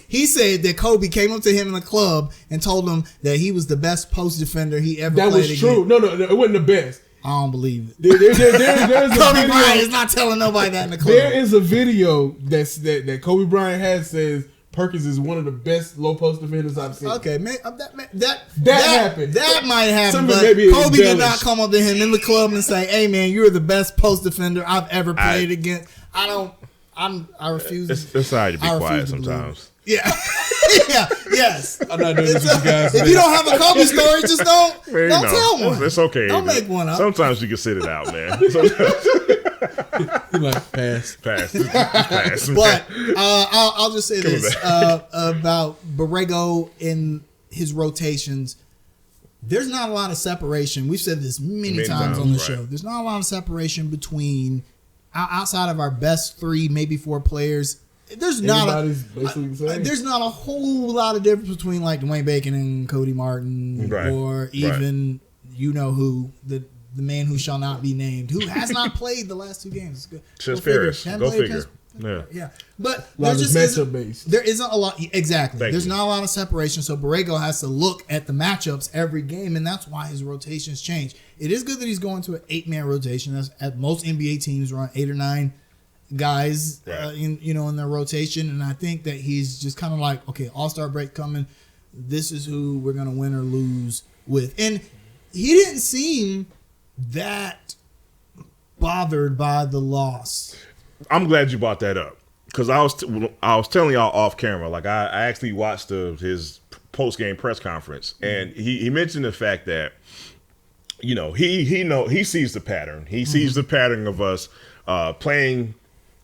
he said that Kobe came up to him in the club and told him that he was the best post defender he ever played against. That was true. No, it wasn't the best. I don't believe it. There's Kobe Bryant is not telling nobody that in the club. There is a video that Kobe Bryant has says Perkins is one of the best low post defenders I've seen. Okay, man, that happened. That might happen, but Kobe did not come up to him in the club and say, "Hey, man, you're the best post defender I've ever played against." I refuse. It's hard to be quiet sometimes. Yeah. Yes. I'm not doing this with you guys. If you don't have a Kobe story, just don't tell one. It's okay. Don't make one up. Sometimes you can sit it out, man. You like pass. But I'll just say this about Borrego in his rotations. There's not a lot of separation. We've said this many times on the show. There's not a lot of separation between outside of our best 3, maybe 4 players. There's not a whole lot of difference between like Dwayne Bacon and Cody Martin, or even who, the man who shall not be named, who has not played the last 2 games. Go figure. Yeah, but there just isn't a lot. Exactly. There's not a lot of separation, so Borrego has to look at the matchups every game, and that's why his rotations change. It is good that he's going to an 8-man rotation. That's at most NBA teams run 8 or 9 guys, in their rotation, and I think that he's just kind of like, okay, All-Star break coming. This is who we're gonna win or lose with, and he didn't seem that bothered by the loss. I'm glad you brought that up, because I was telling y'all off camera, like I actually watched his post game press conference, and he mentioned the fact that he sees the pattern. He sees the pattern of us playing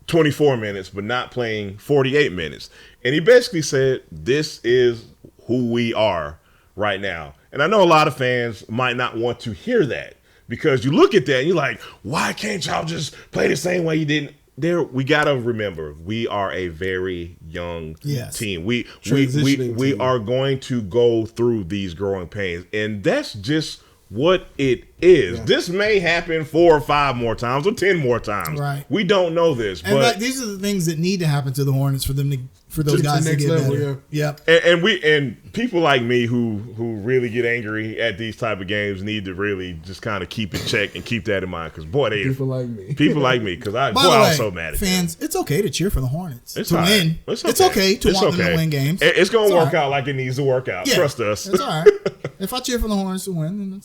24 minutes but not playing 48 minutes, and he basically said this is who we are right now. And I know a lot of fans might not want to hear that, because you look at that and you're like, why can't y'all just play the same way you didn't? We gotta remember, we are a very young team. We are going to go through these growing pains, and that's just what it is. Yeah. This may happen 4 or 5 more times or 10 more times. Right. We don't know this, and but these are the things that need to happen to the Hornets for those guys to get better. Yeah. And people like me who really get angry at these type of games need to really just kind of keep in check and keep that in mind, because people like me, because I was so mad at fans. It's okay to cheer for the Hornets. It's to win. It's okay. It's okay to want them to win games. It's gonna work out like it needs to work out. Yeah. Trust us. It's all right. If I cheer for the Hornets to win, then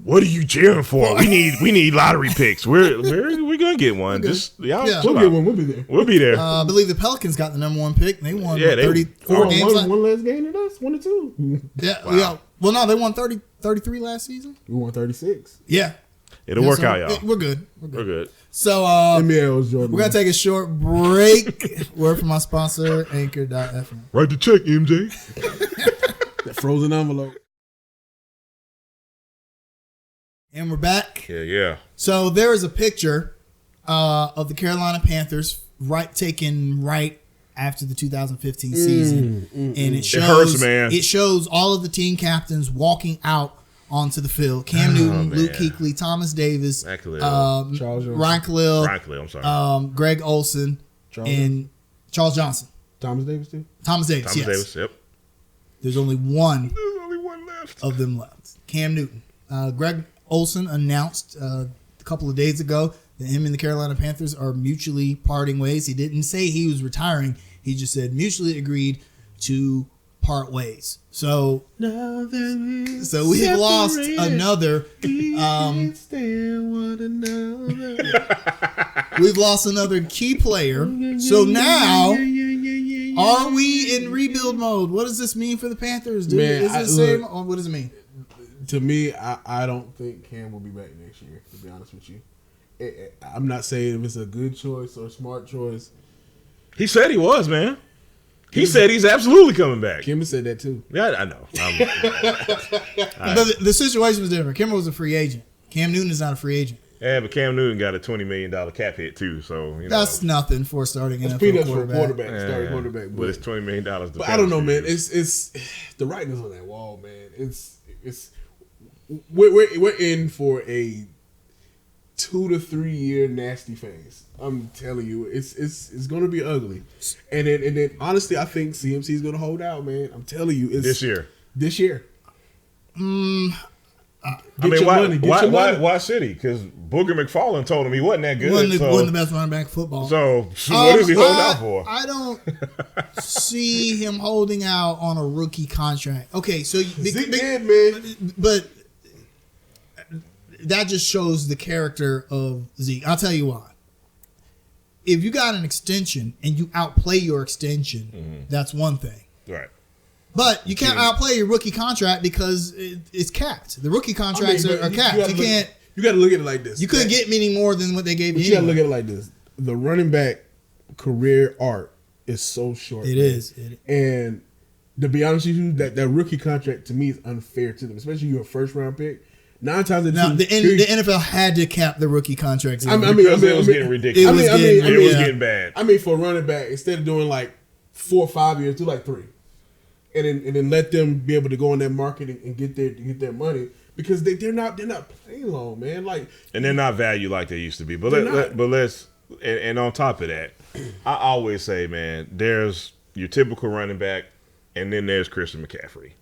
What are you cheering for? We need lottery picks. We're gonna get one. Just we'll get one. We'll be there. We'll be there. I believe the Pelicans got the number 1 pick. They won 34 games. One less game than us. 1 or 2. Yeah. Well, no, they won 33 last season. We won 36. Yeah. It'll work out, y'all. We're good. So we're gonna take a short break. Word from my sponsor, Anchor.fm. Write the check, MJ. That frozen envelope. And we're back. Yeah. So there is a picture of the Carolina Panthers taken right after the 2015 season, and it shows, it hurts, man. It shows all of the team captains walking out onto the field: Cam Newton, Luke Kuechly, Thomas Davis, Ryan Khalil, I'm sorry, Greg Olsen, and Charles Johnson. Thomas Davis too. Thomas Davis. Yep. There's only one left of them left. Cam Newton. Greg Olsen announced a couple of days ago that him and the Carolina Panthers are mutually parting ways. He didn't say he was retiring. He just said mutually agreed to part ways. So we've lost another. We've lost another key player. So now, are we in rebuild mode? What does this mean for the Panthers? What does it mean? To me, I don't think Cam will be back next year, to be honest with you. I'm not saying if it's a good choice or a smart choice. He said he was, man. He said he's absolutely coming back. Kimber said that too. Yeah, I know. But the situation was different. Kimber was a free agent. Cam Newton is not a free agent. Yeah, but Cam Newton got a $20 million cap hit too, so that's nothing for starting NFL quarterback. Starting quarterback, but it's $20 million. But I don't know, man. It's the writing is on that wall, man. We're in for a 2 to 3 year nasty phase. I'm telling you, it's going to be ugly. And then honestly, I think CMC is going to hold out, man. I'm telling you, it's this year. Why should he? Because Booger McFarland told him he wasn't that good. Wasn't the best running back in football. So what is he holding out for? I don't see him holding out on a rookie contract. Okay, so man. But that just shows the character of Zeke. I'll tell you why. If you got an extension and you outplay your extension, that's one thing. Right. But you can't outplay your rookie contract because it's capped. The rookie contracts are capped. You got to look at it like this. You couldn't get many more than what they gave you. You got to look at it like this. The running back career arc is so short. It is. And to be honest with you, that rookie contract to me is unfair to them, especially you're a first round pick. 9 times out of 10, the NFL had to cap the rookie contracts. It was getting ridiculous. It was getting bad. I mean, for a running back, instead of doing like 4 or 5 years, do like 3, and then let them be able to go in that market and get their money because they're not playing long, man. Like, and they're not valued like they used to be. But let's on top of that, I always say, man, there's your typical running back, and then there's Christian McCaffrey.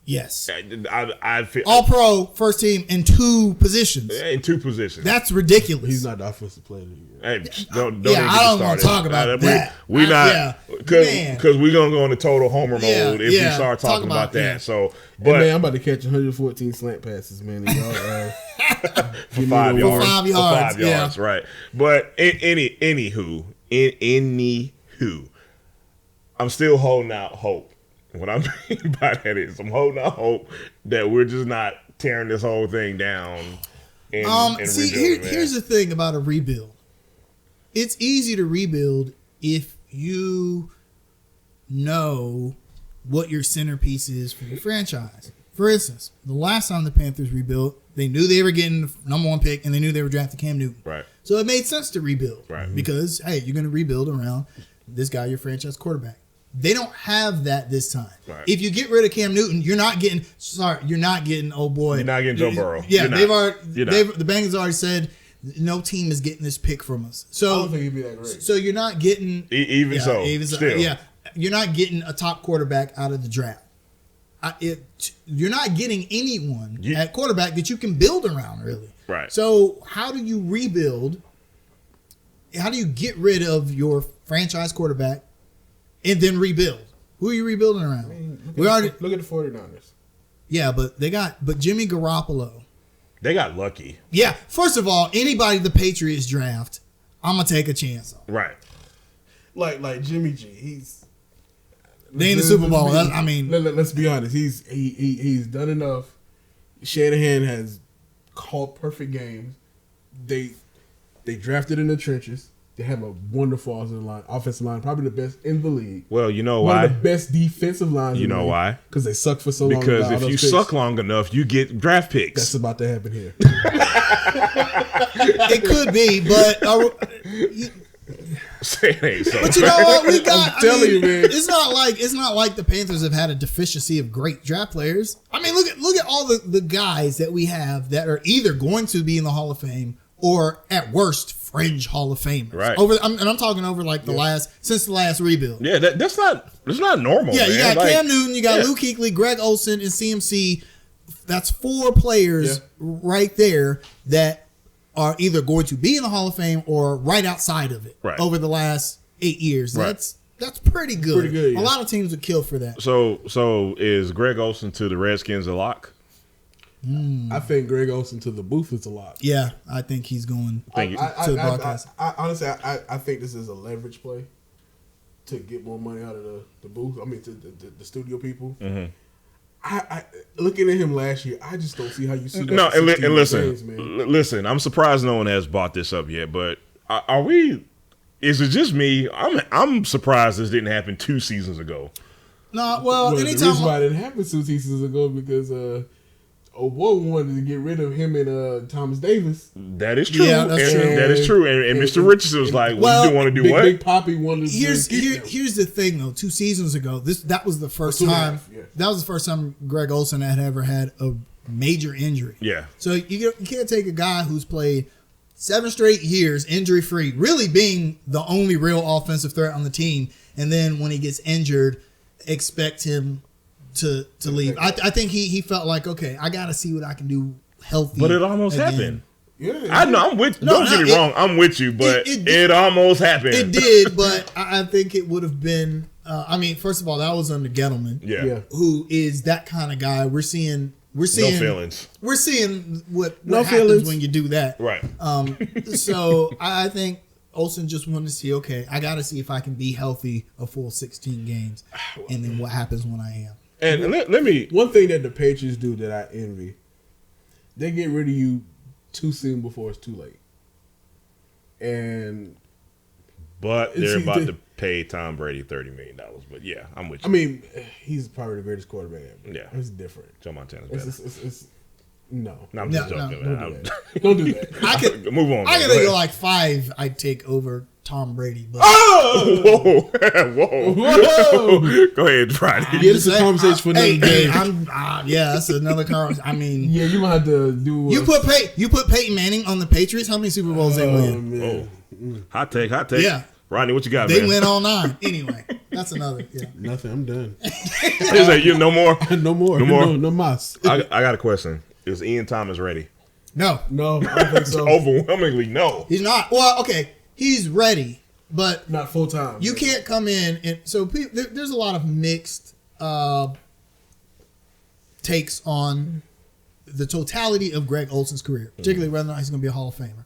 Yes. I feel all pro first team in 2 positions. In 2 positions. That's ridiculous. He's not the offensive player. Hey, don't I don't want to talk about that. We not because we're gonna go into total homer mode if we start talking about that. Yeah. So, but man, I'm about to catch 114 slant passes, man. For 5 yards. For 5 yards, right? But anywho, I'm still holding out hope. What I mean by that is I'm holding out hope that we're just not tearing this whole thing down. Here's the thing about a rebuild. It's easy to rebuild if you know what your centerpiece is for your franchise. For instance, the last time the Panthers rebuilt, they knew they were getting the number 1 pick and they knew they were drafting Cam Newton. Right. So it made sense to rebuild. Right. Because, hey, you're going to rebuild around this guy, your franchise quarterback. They don't have that this time. Right. If you get rid of Cam Newton, you're not getting oh boy. You're not getting Joe Burrow. Yeah, the Bengals already said no team is getting this pick from us. So I don't think he'd be that great. So you're not getting you're not getting a top quarterback out of the draft. You're not getting anyone at quarterback that you can build around, really. Right. So how do you rebuild? How do you get rid of your franchise quarterback and then rebuild? Who are you rebuilding around? Look at the 49ers. Yeah, but Jimmy Garoppolo. They got lucky. Yeah. First of all, anybody the Patriots draft, I'm gonna take a chance on. Right. Like Jimmy G, they ain't the Super Bowl. Let's be honest. He's done enough. Shanahan has called perfect games. They drafted in the trenches. They have a wonderful offensive line, probably the best in the league. Well, you know One why? of the best defensive lines. You know why? Because they suck for so long. Because if you suck long enough, you get draft picks. That's about to happen here. It could be, but but you know what? We got. I'm telling you, man. It's not like the Panthers have had a deficiency of great draft players. I mean, look at all the guys that we have that are either going to be in the Hall of Fame or at worst fringe Hall of Famers. Right. I'm talking over like since the last rebuild. Yeah, that's not normal. Yeah, man. you got Cam Newton, you got Luke Kuechly, Greg Olsen, and CMC. That's 4 players right there that are either going to be in the Hall of Fame or right outside of it over the last 8 years. Right. That's pretty good. Pretty good, yeah. A lot of teams would kill for that. So is Greg Olsen to the Redskins a lock? I think Greg Olsen to the booth is a lot. Yeah, I think he's going to the broadcast. Honestly, I think this is a leverage play to get more money out of the booth. I mean, to the studio people. Mm-hmm. I looking at him last year, I just don't see how you see that. No, and listen. I'm surprised no one has brought this up yet. But are we? Is it just me? I'm surprised this didn't happen 2 seasons ago. No, well, the anytime reason why it didn't happen 2 seasons ago because Obo wanted to get rid of him and Thomas Davis. That is true. Yeah, that's true. That is true. And Mr. Richardson was like, "Well, you do want to do what?" Big Poppy wanted to here's the thing though. 2 seasons ago, that was the first time. That was the first time Greg Olsen had ever had a major injury. Yeah. So you can't take a guy who's played 7 straight years injury free, really being the only real offensive threat on the team, and then when he gets injured, expect him to leave. I think he felt like, okay, I got to see what I can do healthy. But it almost happened. Yeah, I know. I'm with. Don't get me wrong. I'm with you, but it almost happened. It did, but I think it would have been. I mean, first of all, that was under Gettleman. Yeah. Who is that kind of guy? We're seeing. No feelings. We're seeing what happens feelings when you do that. Right. So I think Olsen just wanted to see, okay, I got to see if I can be healthy a full 16 games, and then what happens when I am. And let me. One thing that the Patriots do that I envy, they get rid of you too soon before it's too late. But they're about to pay Tom Brady $30 million. But yeah, I'm with you. I mean, he's probably the greatest quarterback ever. Yeah. It's different. Joe Montana's better. It's no. I'm just joking. Don't do that. I could move on. I could go like 5. I'd take over Tom Brady. But whoa. Go ahead, Friday. Yeah, this is a conversation for another day. That's another conversation. I mean, yeah, you might have to do. You put Peyton Manning on the Patriots. How many Super Bowls they win? Man. Hot take. Yeah. Rodney, what you got? They win all 9. Anyway, that's another. Yeah. Nothing. I'm done. Is that you? No more. No more. No mas. I got a question. Is Ian Thomas ready? No. I don't think so. Overwhelmingly, no. He's not. Well, okay, he's ready, but not full time. You can't come in and so there's a lot of mixed takes on the totality of Greg Olsen's career, particularly whether or not he's going to be a Hall of Famer.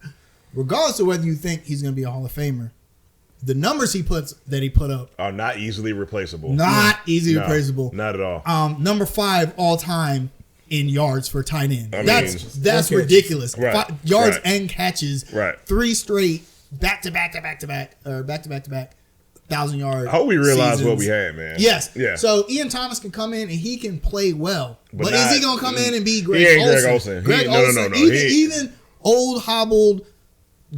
Regardless of whether you think he's going to be a Hall of Famer, the numbers he put up are not easily replaceable. Replaceable. Not at all. Number 5 all time in yards for tight end. That's ridiculous. Right, yards and catches. Right. 3 straight back to back 1,000 yards. I hope we realize seasons. What we had, man. Yes. Yeah. So Ian Thomas can come in and he can play well, but is he gonna come in and be Greg Olsen? Greg Olsen. No. Even old hobbled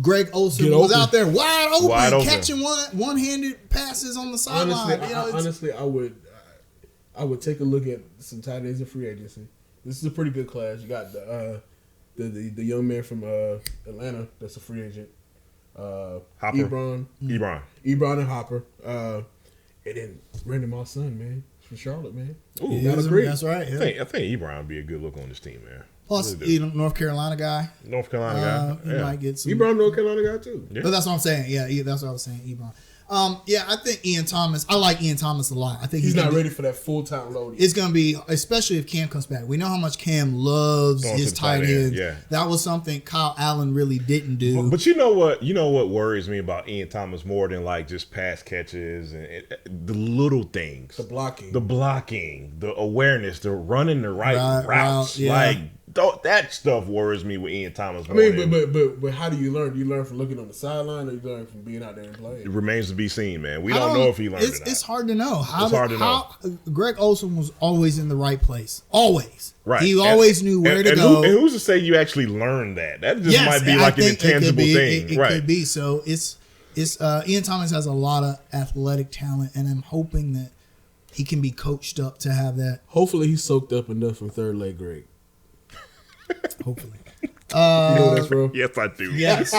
Greg Olsen was out there wide open. Catching one-handed passes on the sideline. Honestly, I would take a look at some tight ends in free agency. This is a pretty good class. You got the young man from Atlanta that's a free agent. Hopper. Ebron and Hopper. And then Randy Moss' son, man. From Charlotte, man. Ooh, that's right. Yeah. I think Ebron would be a good look on this team, man. Plus, North Carolina guy. He might get some. Ebron, North Carolina guy, too. Yeah. But that's what I'm saying. Yeah, that's what I was saying, Ebron. Yeah, I think Ian Thomas. I like Ian Thomas a lot. I think he's not ready for that full-time load. It's going to be, especially if Cam comes back. We know how much Cam loves his tight ends. Yeah. That was something Kyle Allen really didn't do. But you know what? You know what worries me about Ian Thomas more than like just pass catches and the little things. The blocking, the awareness, the running the right routes. Like that stuff worries me with Ian Thomas. I mean, but how do you learn? Do you learn from looking on the sideline, or you learn from being out there and playing? It remains to be seen, man. We don't know if he learned it. It's hard to know. It's hard to know. Greg Olsen was always in the right place. Always. Right. He always knew where to go. And who's to say you actually learned that? That just might be like an intangible thing. It could be. So it's Ian Thomas has a lot of athletic talent, and I'm hoping that he can be coached up to have that. Hopefully he's soaked up enough from third leg Greg. Hopefully. You know that's from? Yes, I do. Yes.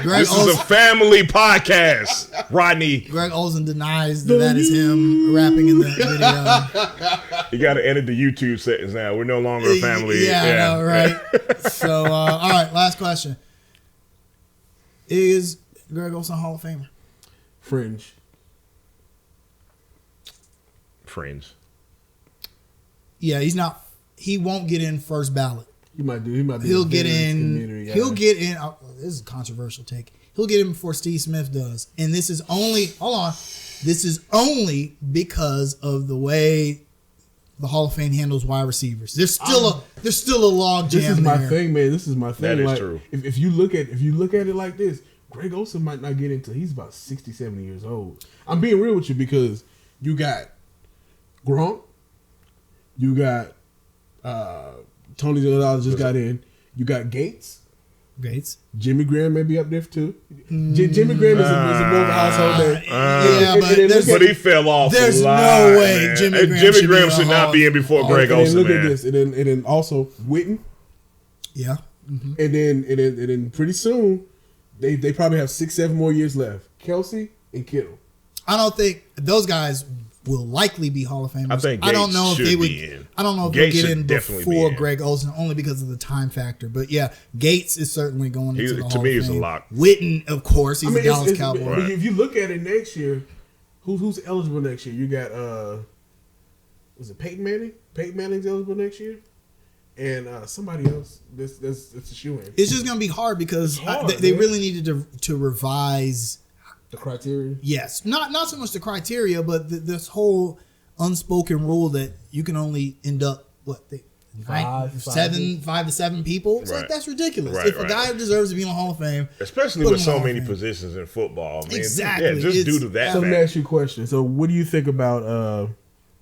This is a family podcast, Rodney. Greg Olsen denies that is him rapping in the video. You got to edit the YouTube settings now. We're no longer a family. Yeah, I know, right? So, all right, last question. Is Greg Olsen Hall of Famer? Fringe. Yeah, he's not. He won't get in first ballot. He might be. He'll get in. He'll get in. Oh, this is a controversial take. He'll get in before Steve Smith does. And this is only. Hold on. This is only because of the way the Hall of Fame handles wide receivers. There's still a log jam. This is my thing, man. This is my thing. That is true. If you look at it like this, Greg Olsen might not get until he's about 60, 70 years old. I'm being real with you because you got Gronk, you got Tony Gonzalez just got in. You got Gates. Jimmy Graham may be up there too. Jimmy Graham is a more of a household name. But he fell off. There's a lot, no way man. Jimmy Graham should not be in before Greg Olsen. Look at this, and then also Witten. Yeah. Mm-hmm. And then pretty soon they probably have 6-7 more years left. Kelsey and Kittle. I don't think those guys will likely be Hall of Famers. I don't know if they would. I don't know if they'll get in before be Greg Olsen, only because of the time factor. But yeah, Gates is certainly going into the Hall of Fame. To me, is a lock. Witten, of course, he's a Dallas Cowboy. But if you look at it next year, who's eligible next year? You got was it Peyton Manning? Peyton Manning's eligible next year, and somebody else. That's a shoe-in. It's just going to be hard because they really needed to revise the criteria. Yes, not so much the criteria, but this whole unspoken rule that you can only induct five to seven people. It's like that's ridiculous. If a guy deserves to be in the Hall of Fame, especially with so many positions in football, man. Exactly. Yeah, just due to that. So let me ask you a question. So what do you think about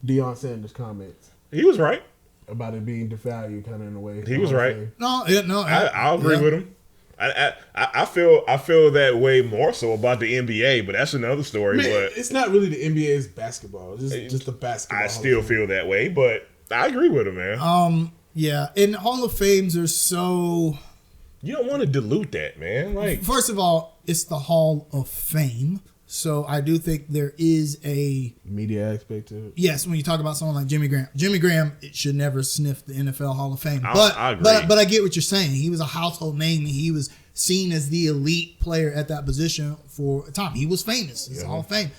Deion Sanders' comments? He was right about it being devalued, kind of in a way. He was right. I'll agree with him. I feel that way more so about the NBA, but that's another story. Man, but it's not really the NBA; it's basketball. It's just the basketball. I still feel that way, but I agree with him, man. Yeah, and Hall of Fames are so. You don't want to dilute that, man. Like, first of all, it's the Hall of Fame, so I do think there is a media aspect to it. Yes, when you talk about someone like Jimmy Graham, it should never sniff the NFL Hall of Fame. I agree. But I get what you're saying. He was a household name, and he was seen as the elite player at that position for a time. He was famous. It's Hall of Fame.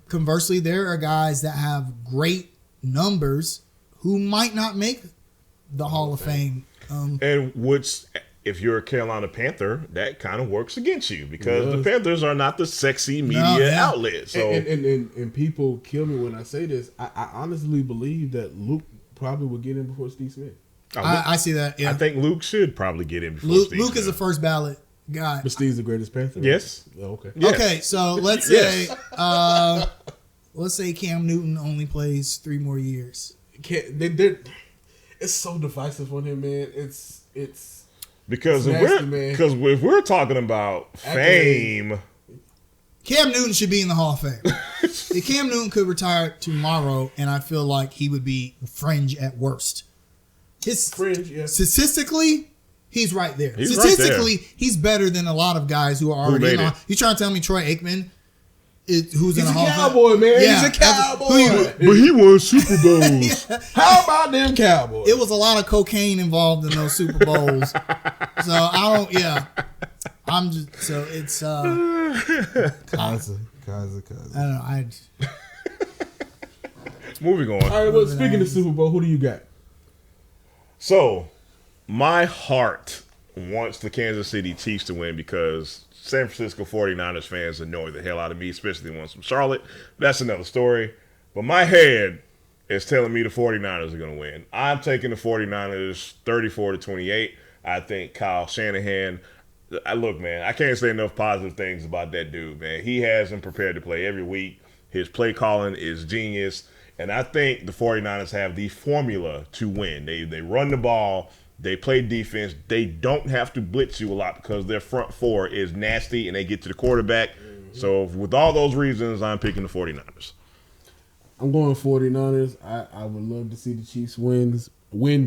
Conversely, there are guys that have great numbers who might not make the Hall of Fame. And which, if you're a Carolina Panther, that kind of works against you because the Panthers are not the sexy media outlet. So and people kill me when I say this. I honestly believe that Luke probably will get in before Steve Smith. I see that. Yeah, I think Luke should probably get in before Steve Luke Smith. is a first ballot guy. But Steve's the greatest Panther. Yes. Oh, okay. Yes. Okay, so let's say Cam Newton only plays 3 more years. It's so divisive on him, man. It's because if we're talking about fame, Cam Newton should be in the Hall of Fame. If Cam Newton could retire tomorrow, and I feel like he would be fringe at worst. Statistically, he's right there. He's better than a lot of guys who are already in the. You trying to tell me Troy Aikman? Who's in the Hall of Fame? Cowboy, man. Yeah, he's a cowboy. But he won Super Bowls. How about them Cowboys? It was a lot of cocaine involved in those Super Bowls. So I don't. Yeah, I'm just. So it's. Cousin. I don't know. Moving on. All right, well, speaking of Super Bowl, who do you got? So, my heart wants the Kansas City Chiefs to win because San Francisco 49ers fans annoy the hell out of me, especially the ones from Charlotte. That's another story. But my head is telling me the 49ers are going to win. I'm taking the 49ers 34-28. I think Kyle Shanahan, look, man, I can't say enough positive things about that dude, man. He has him prepared to play every week. His play calling is genius. And I think the 49ers have the formula to win. They run the ball. They play defense. They don't have to blitz you a lot because their front four is nasty and they get to the quarterback. Mm-hmm. So with all those reasons, I'm picking the 49ers. I'm going 49ers. I would love to see the Chiefs win,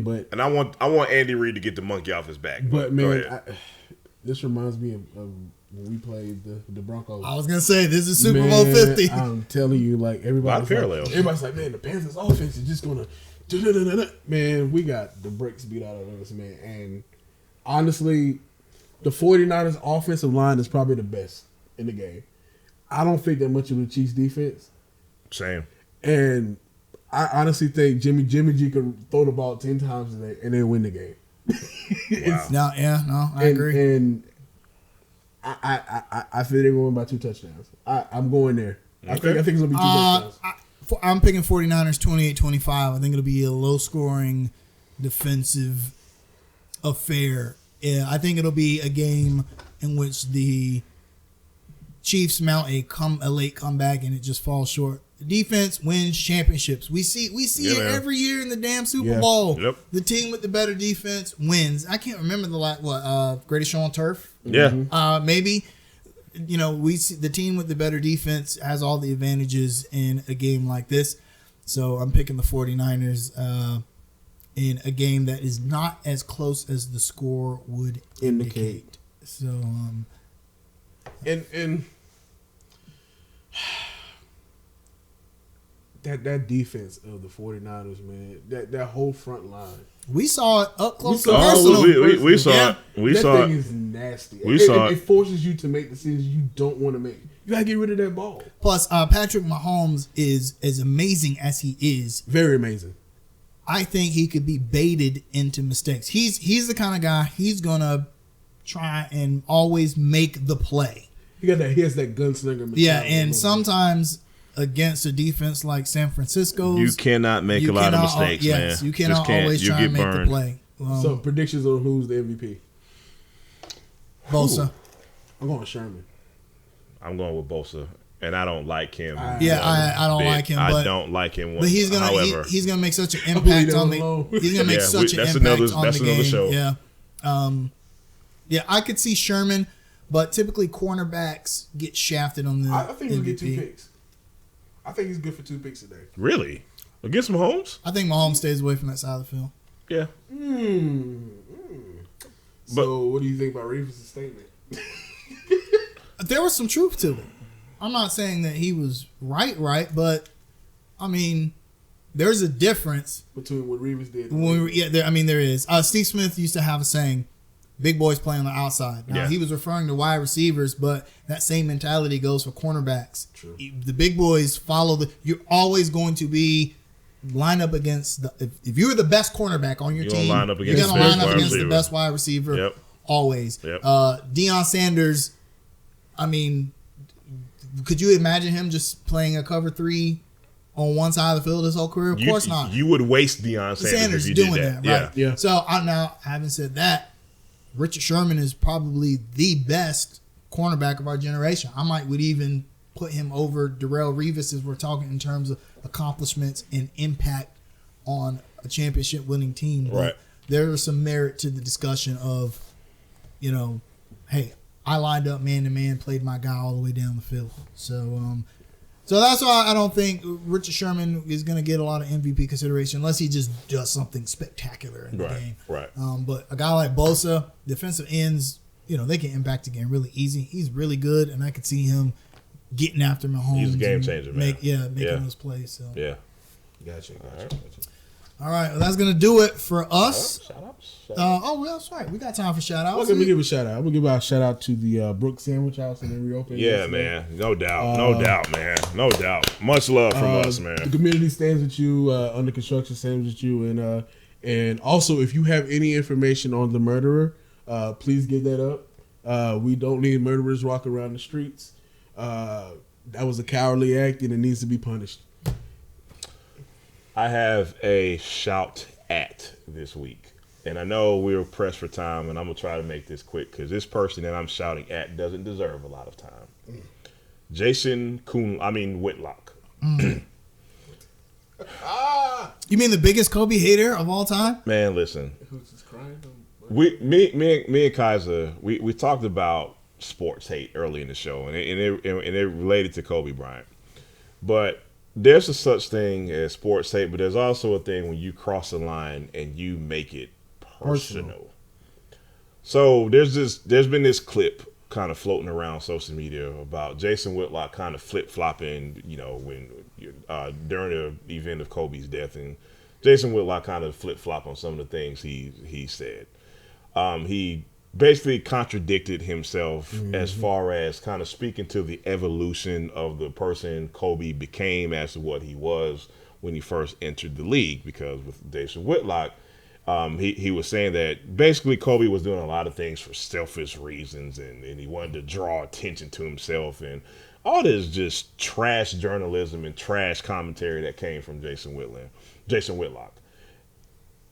but I want Andy Reid to get the monkey off his back. But man, this reminds me of when we played the Broncos. I was gonna say this is Super Bowl 50. I'm telling you, like everybody's like, man, the Panthers offense is just gonna man, we got the brakes beat out of us, man. And honestly, the 49ers offensive line is probably the best in the game. I don't think that much of the Chiefs defense. Same. And I honestly think Jimmy G could throw the ball 10 times today and then win the game. Wow. I agree. And I feel they're going by 2 touchdowns. I'm going there. Okay. I think it's going to be 2 touchdowns. I'm picking 49ers 28-25. I think it'll be a low-scoring defensive affair. Yeah, I think it'll be a game in which the Chiefs mount a late comeback and it just falls short. The defense wins championships. We see it every year in the damn Super Bowl. Yep. The team with the better defense wins. I can't remember the greatest show on turf. Yeah. Maybe. You know, we see the team with the better defense has all the advantages in a game like this. So I'm picking the 49ers in a game that is not as close as the score would indicate. So and that defense of the 49ers, man, that whole front line. We saw it up close and personal. We saw it. That thing is nasty. It forces you to make decisions you don't want to make. You gotta get rid of that ball. Plus, Patrick Mahomes is as amazing as he is. Very amazing. I think he could be baited into mistakes. He's the kind of guy, he's gonna try and always make the play. He has that gunslinger mentality. Yeah, and sometimes against a defense like San Francisco, you cannot make a lot of mistakes, man. Yes, you cannot always try and make the play. So predictions on who's the MVP? Bosa. I'm going with Sherman. I'm going with Bosa, and I don't like him. I don't like him. I don't like him. But he's gonna make such an impact on the. He's gonna make such an impact on the game. Show. Yeah, I could see Sherman, but typically cornerbacks get shafted on the. I think he'll get 2 picks. I think he's good for 2 picks today. Really? Against Mahomes? I think Mahomes stays away from that side of the field. Yeah. So, what do you think about Reeves' statement? There was some truth to it. I'm not saying that he was right, but I mean, there's a difference between what Reeves did. There is. Steve Smith used to have a saying, "Big boys play on the outside." Now he was referring to wide receivers, but that same mentality goes for cornerbacks. True. The big boys follow you're always going to be line up against if you're the best cornerback on your team, you're going to line up against the best wide receiver. Yep. Always. Yep. Deion Sanders, I mean, could you imagine him just playing a cover 3 on one side of the field his whole career? Of course not. You would waste Deion Sanders if you doing did that. Right? Yeah. So now, having said that, Richard Sherman is probably the best cornerback of our generation. I would even put him over Darrelle Revis as we're talking in terms of accomplishments and impact on a championship winning team. But right. There is some merit to the discussion of, hey, I lined up man to man, played my guy all the way down the field. So that's why I don't think Richard Sherman is going to get a lot of MVP consideration unless he just does something spectacular in the game. Right. But a guy like Bosa, defensive ends, they can impact the game really easy. He's really good, and I could see him getting after Mahomes. He's a game changer, man. Making those plays. So. Yeah. Gotcha. All right, well, that's gonna do it for us. Shout outs. Well, that's right. We got time for shout outs. Let me give a shout out. I'm gonna give a shout out to the Brooks Sandwich House and then reopen. Yeah, man. No doubt, man. No doubt. Much love from us, man. The community stands with you. Under construction stands with you, and also if you have any information on the murderer, please give that up. We don't need murderers walking around the streets. That was a cowardly act and it needs to be punished. I have a shout at this week. And I know we were pressed for time, and I'm going to try to make this quick because this person that I'm shouting at doesn't deserve a lot of time. Jason Whitlock. You mean the biggest Kobe hater of all time? Man, listen. Who's just crying? Me and Kaiser, we talked about sports hate early in the show, and it related to Kobe Bryant. But there's a such thing as sports hate, but there's also a thing when you cross the line and you make it personal. So there's been this clip kind of floating around social media about Jason Whitlock kind of flip-flopping, when during the event of Kobe's death, and Jason Whitlock kind of flip-flop on some of the things he said. He basically contradicted himself as far as kind of speaking to the evolution of the person Kobe became as to what he was when he first entered the league. Because with Jason Whitlock, he was saying that basically Kobe was doing a lot of things for selfish reasons, and he wanted to draw attention to himself, and all this just trash journalism and trash commentary that came from Jason Whitlock.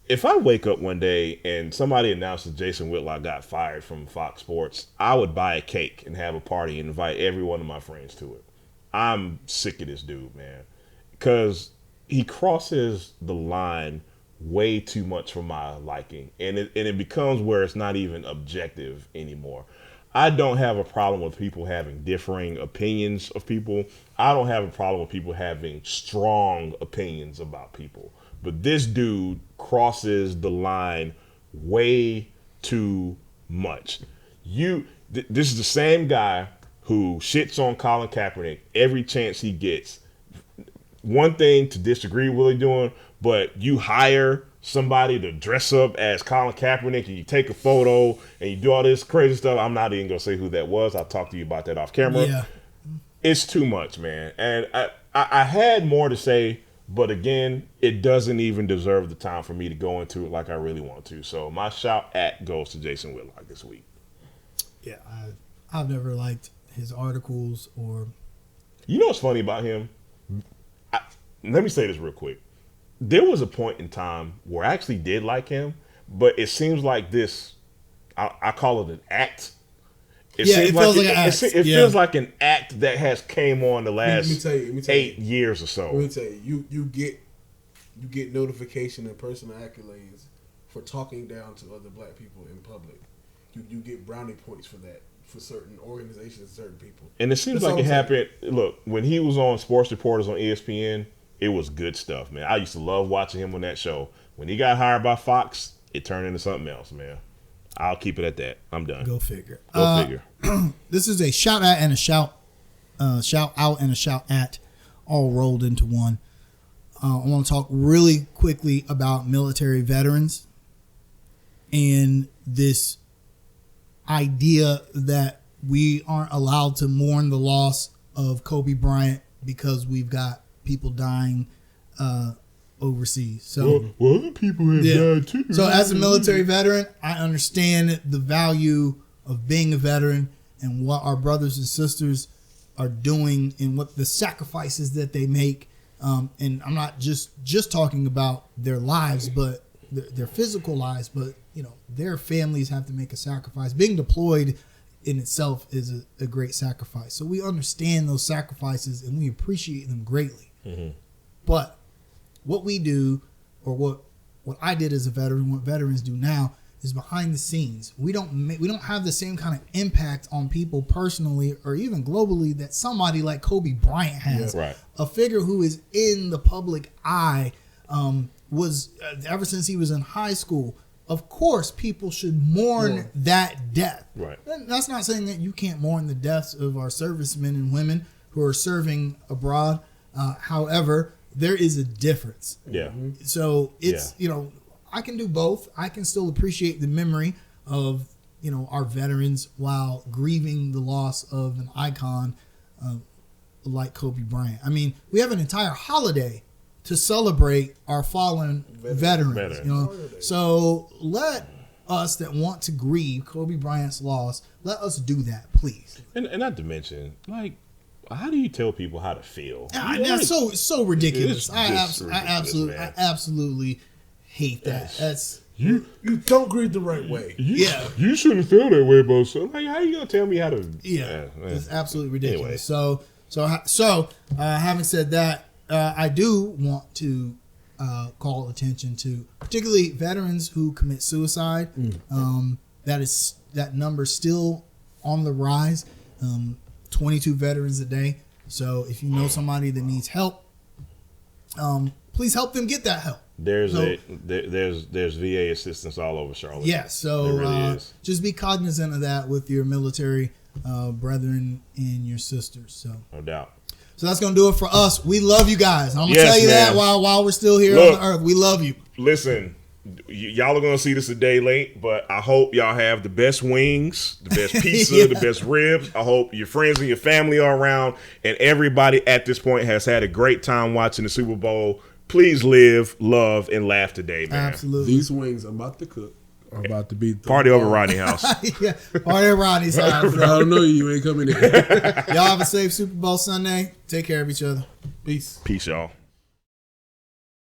If I wake up one day and somebody announces Jason Whitlock got fired from Fox Sports, I would buy a cake and have a party and invite every one of my friends to it. I'm sick of this dude, man, because he crosses the line way too much for my liking, and it becomes where it's not even objective anymore. I don't have a problem with people having differing opinions of people. I don't have a problem with people having strong opinions about people. But this dude crosses the line way too much. This is the same guy who shits on Colin Kaepernick every chance he gets. One thing to disagree with what he's doing, but you hire somebody to dress up as Colin Kaepernick and you take a photo and you do all this crazy stuff. I'm not even going to say who that was. I'll talk to you about that off camera. Yeah. It's too much, man. And I had more to say, but again, it doesn't even deserve the time for me to go into it like I really want to. So my shout at goes to Jason Whitlock this week. Yeah, I've never liked his articles or. You know what's funny about him? Let me say this real quick. There was a point in time where I actually did like him, but it seems like this, I call it an act. It feels like an act that has came on the last 8 years or so. Let me tell you, you get notification and personal accolades for talking down to other black people in public. You get brownie points for that, for certain organizations, certain people. And it seems like it happened. Look, when he was on Sports Reporters on ESPN, it was good stuff, man. I used to love watching him on that show. When he got hired by Fox, it turned into something else, man. I'll keep it at that. I'm done. Go figure. Go figure. This is a shout out and a shout out and a shout at, all rolled into one. I want to talk really quickly about military veterans and this idea that we aren't allowed to mourn the loss of Kobe Bryant because we've got people dying overseas. So other people have died too. So as a military veteran, I understand the value of being a veteran and what our brothers and sisters are doing and what the sacrifices that they make. And I'm not just talking about their lives, but their physical lives, but their families have to make a sacrifice. Being deployed in itself is a great sacrifice. So we understand those sacrifices and we appreciate them greatly. Mm-hmm. But what we do, or what I did as a veteran, what veterans do now, is behind the scenes. We don't have the same kind of impact on people personally or even globally that somebody like Kobe Bryant has. Yeah, right. A figure who is in the public eye, was ever since he was in high school. Of course, people should mourn that death. Right. That's not saying that you can't mourn the deaths of our servicemen and women who are serving abroad. However, there is a difference. Yeah. So it's, I can do both. I can still appreciate the memory of, our veterans while grieving the loss of an icon like Kobe Bryant. I mean, we have an entire holiday to celebrate our fallen veterans. So let us that want to grieve Kobe Bryant's loss, let us do that, please. And not to mention, like, how do you tell people how to feel? That's so ridiculous. I absolutely hate that. That's you don't grieve the right way. You shouldn't feel that way about something. Like, how you gonna tell me how to? It's absolutely ridiculous. Anyway. So having said that, I do want to call attention to particularly veterans who commit suicide. That number's still on the rise. 22 veterans a day. So if you know somebody that needs help, please help them get that help. There's VA assistance all over Charlotte. Yeah, so really just be cognizant of that with your military brethren and your sisters. So no doubt. So that's gonna do it for us. We love you guys. I'm gonna tell you that while we're still here on the earth. We love you. Listen, y'all are gonna see this a day late, but I hope y'all have the best wings, the best pizza, the best ribs. I hope your friends and your family are around, and everybody at this point has had a great time watching the Super Bowl. Please live, love, and laugh today, man. Absolutely. These wings I'm about to cook are about to be party over Rodney's house. Party over Rodney's house. I don't know you ain't coming in. Y'all have a safe Super Bowl Sunday. Take care of each other. Peace. Peace, y'all.